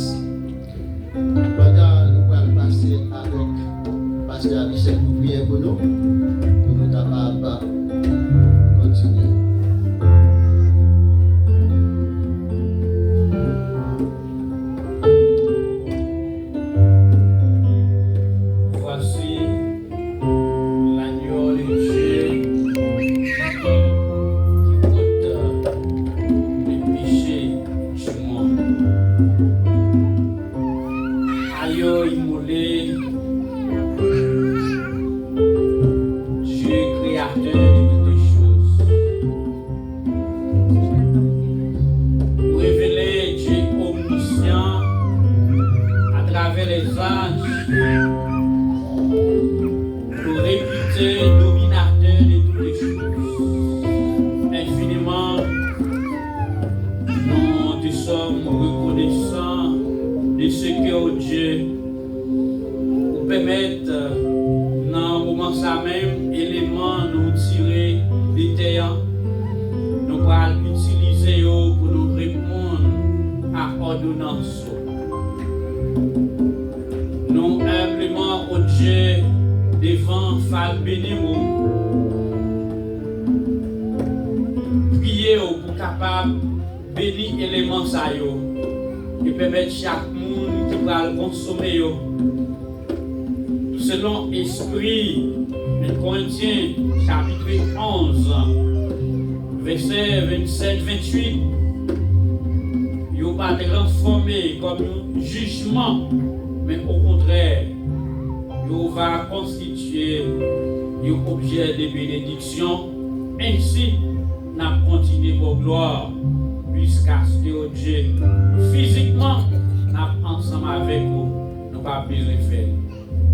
Pendant nous allons passer avec Pasteur Michel pour prier pour nous capables de continuer. Voici l'agneau de Dieu qui ôte les péchés du monde. Aïe immolé, Dieu créateur de toutes les choses. Révéler Dieu omniscient à travers les anges. Pour réputer dominateur de toutes les choses. Infiniment, nous te sommes reconnaissants de ce que Dieu nous permet dans le moment ça même, élément nous tirer des terres, nous allons utiliser pour nous répondre à ordonnance. Nous humblement au Dieu devant Fal bénir, prier pour capable bénir éléments ça et permettre chaque monde qui va le consommer selon esprit 1 Corinthiens chapitre 11 verset 27-28. Yo pas transformé comme un jugement, mais au contraire il va constituer un objet de bénédiction. Ainsi, nous continuons vos gloires jusqu'à ce que Dieu, physiquement, nous ensemble avec vous, nous pas besoin de faire.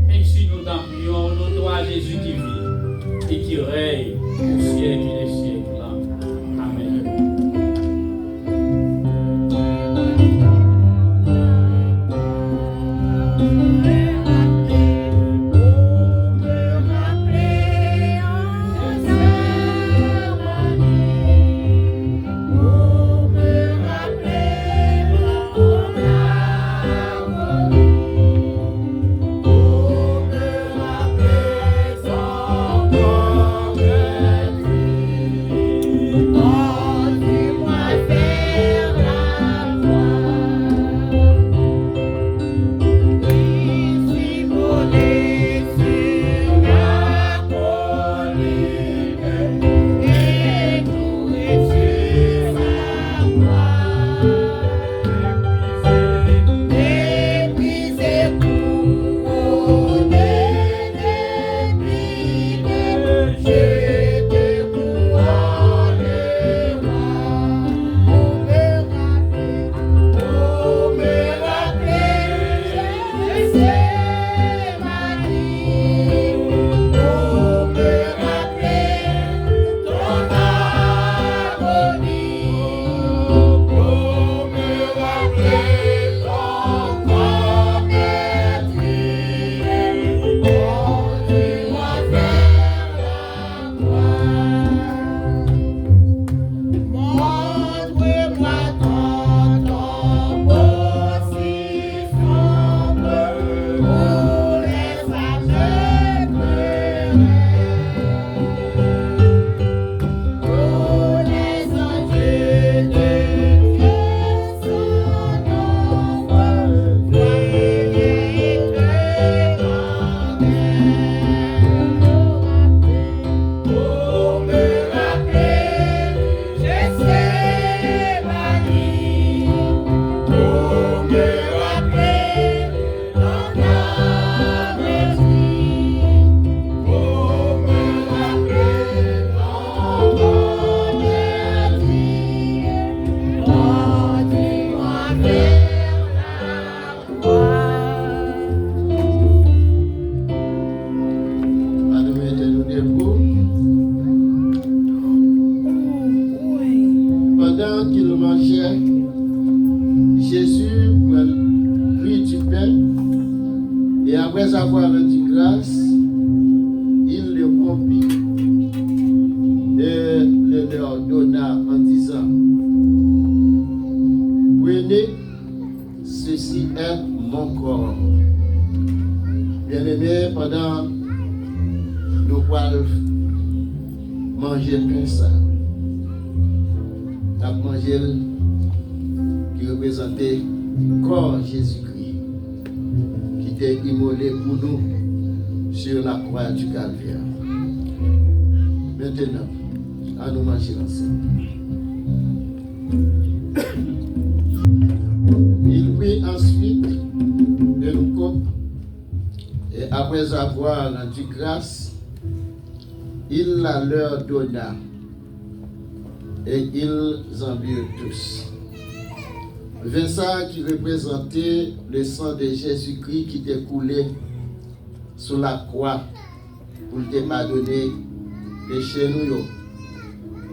Ainsi, nous t'en prions, nous toi Jésus qui vit et qui règne au siècle des siècles. Amen. pendant qu'il mangeait, Jésus prit du pain et après avoir rendu grâce, il le rompit et le leur donna en disant: prenez, ceci est mon corps. Bien-aimés, pendant nous pouvons manger pain ça, nous avons mangé qui représentait le corps Jésus-Christ qui était immolé pour nous sur la croix du Calvaire. Maintenant, à nous manger ensemble. Il prit ensuite une coupe et après avoir rendu grâce, il la leur donna et ils en burent tous. Vin qui représentait le sang de Jésus-Christ qui était coulé sur la croix pour te pardonner péché nous.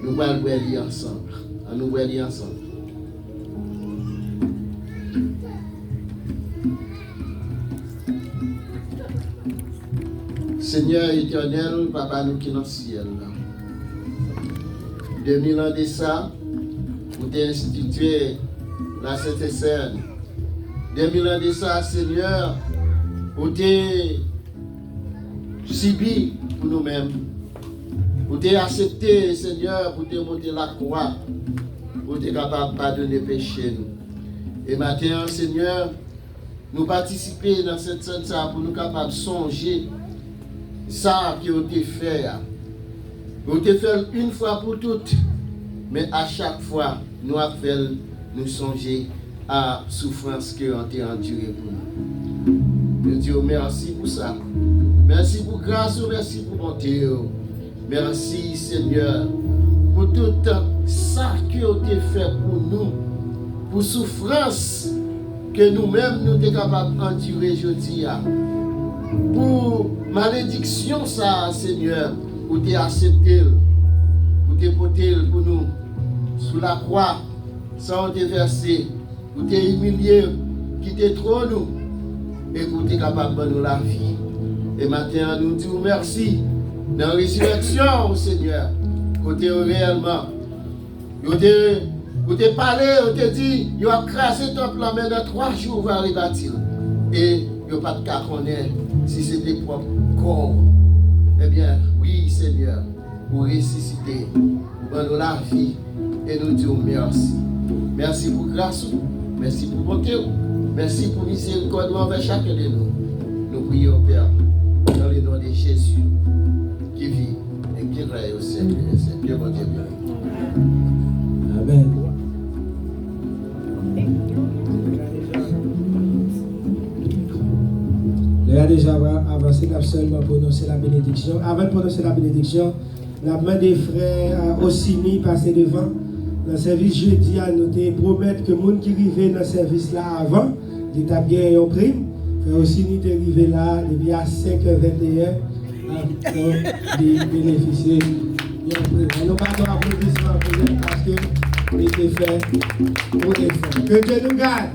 Nous allons boire ensemble. Nous boire ensemble. Seigneur éternel, Papa nous qui est dans le ciel. 2000 ans de ça, pour t'instituer la Sainte Seine. 2000 ans de ça, Seigneur, pour te subir pour nous-mêmes. Pour te accepter, Seigneur, pour te monter la croix, pour te capable de pardonner péché nous. Et maintenant, Seigneur, nous participer dans cette scène pour nous capables de songer ça qui a été fait. On a fait une fois pour toutes, mais à chaque fois, nous avons fait nous songer à la souffrance que ont été endurée pour nous. Je dis merci pour ça. Merci pour grâce, merci pour bonté. Merci Seigneur pour tout ça qui a été fait pour nous, pour souffrance que nous-mêmes nous sommes capables d'endurer aujourd'hui. Pour malédiction ça, Seigneur, pour te accepter, pour te porter pour nous sous la croix, sans te verser, pour te humilier, quitter trop nous, et pour te capable de nous la vie. Et maintenant, nous disons merci dans la résurrection, Seigneur, pour te réellement, pour te parler, pour te dire, il va craser ton plan, mais dans 3 jours, va rebâtir. Et il n'y a pas de cas qu'on est, si c'est tes propres corps. Eh bien, oui, Seigneur, pour ressusciter, pour nous la vie, et nous disons merci. Merci pour grâce, merci pour bonté, merci pour miséricorde envers chacun de nous. Nous prions, Père, dans le nom de Jésus, qui vit et qui règne au siècle des siècles. Dieu, mon Dieu, Amen. Il a déjà avancé, nous avons seulement prononcé la bénédiction. Avant de prononcer la bénédiction, la main des frères Ossini passé devant. Dans le service jeudi, nous te promettre que les gens qui arrivaient dans le service là avant, ils ont gagné un prime. Frère Ossini est arrivé là depuis à 5h21 pour bénéficier d'un prime. Nous pas d'applaudissements parce que était fait pour les femmes. Que Dieu nous garde.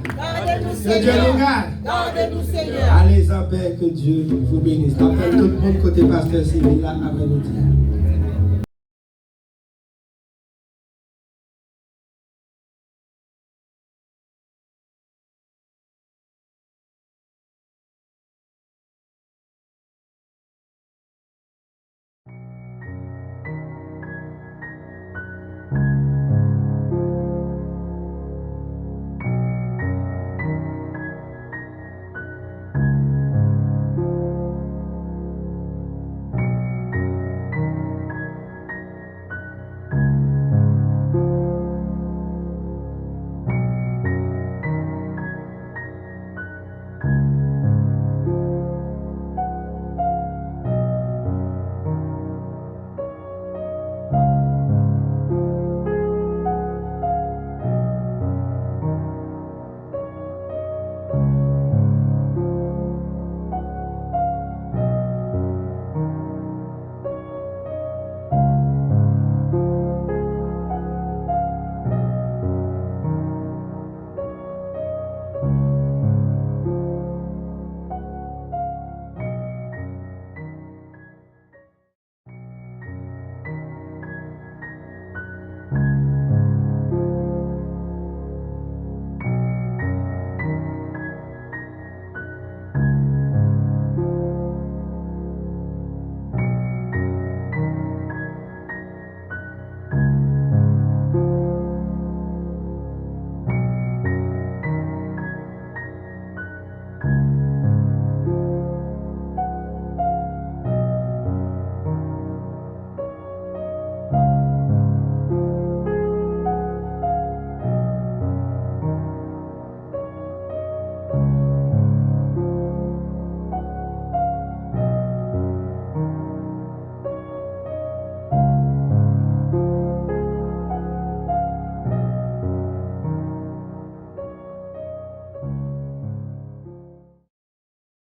Que Dieu nous garde. Gardez-nous, Seigneur. Allez en paix, que Dieu vous bénisse. Appelle tout le monde côté pasteur Cyril là avec nous.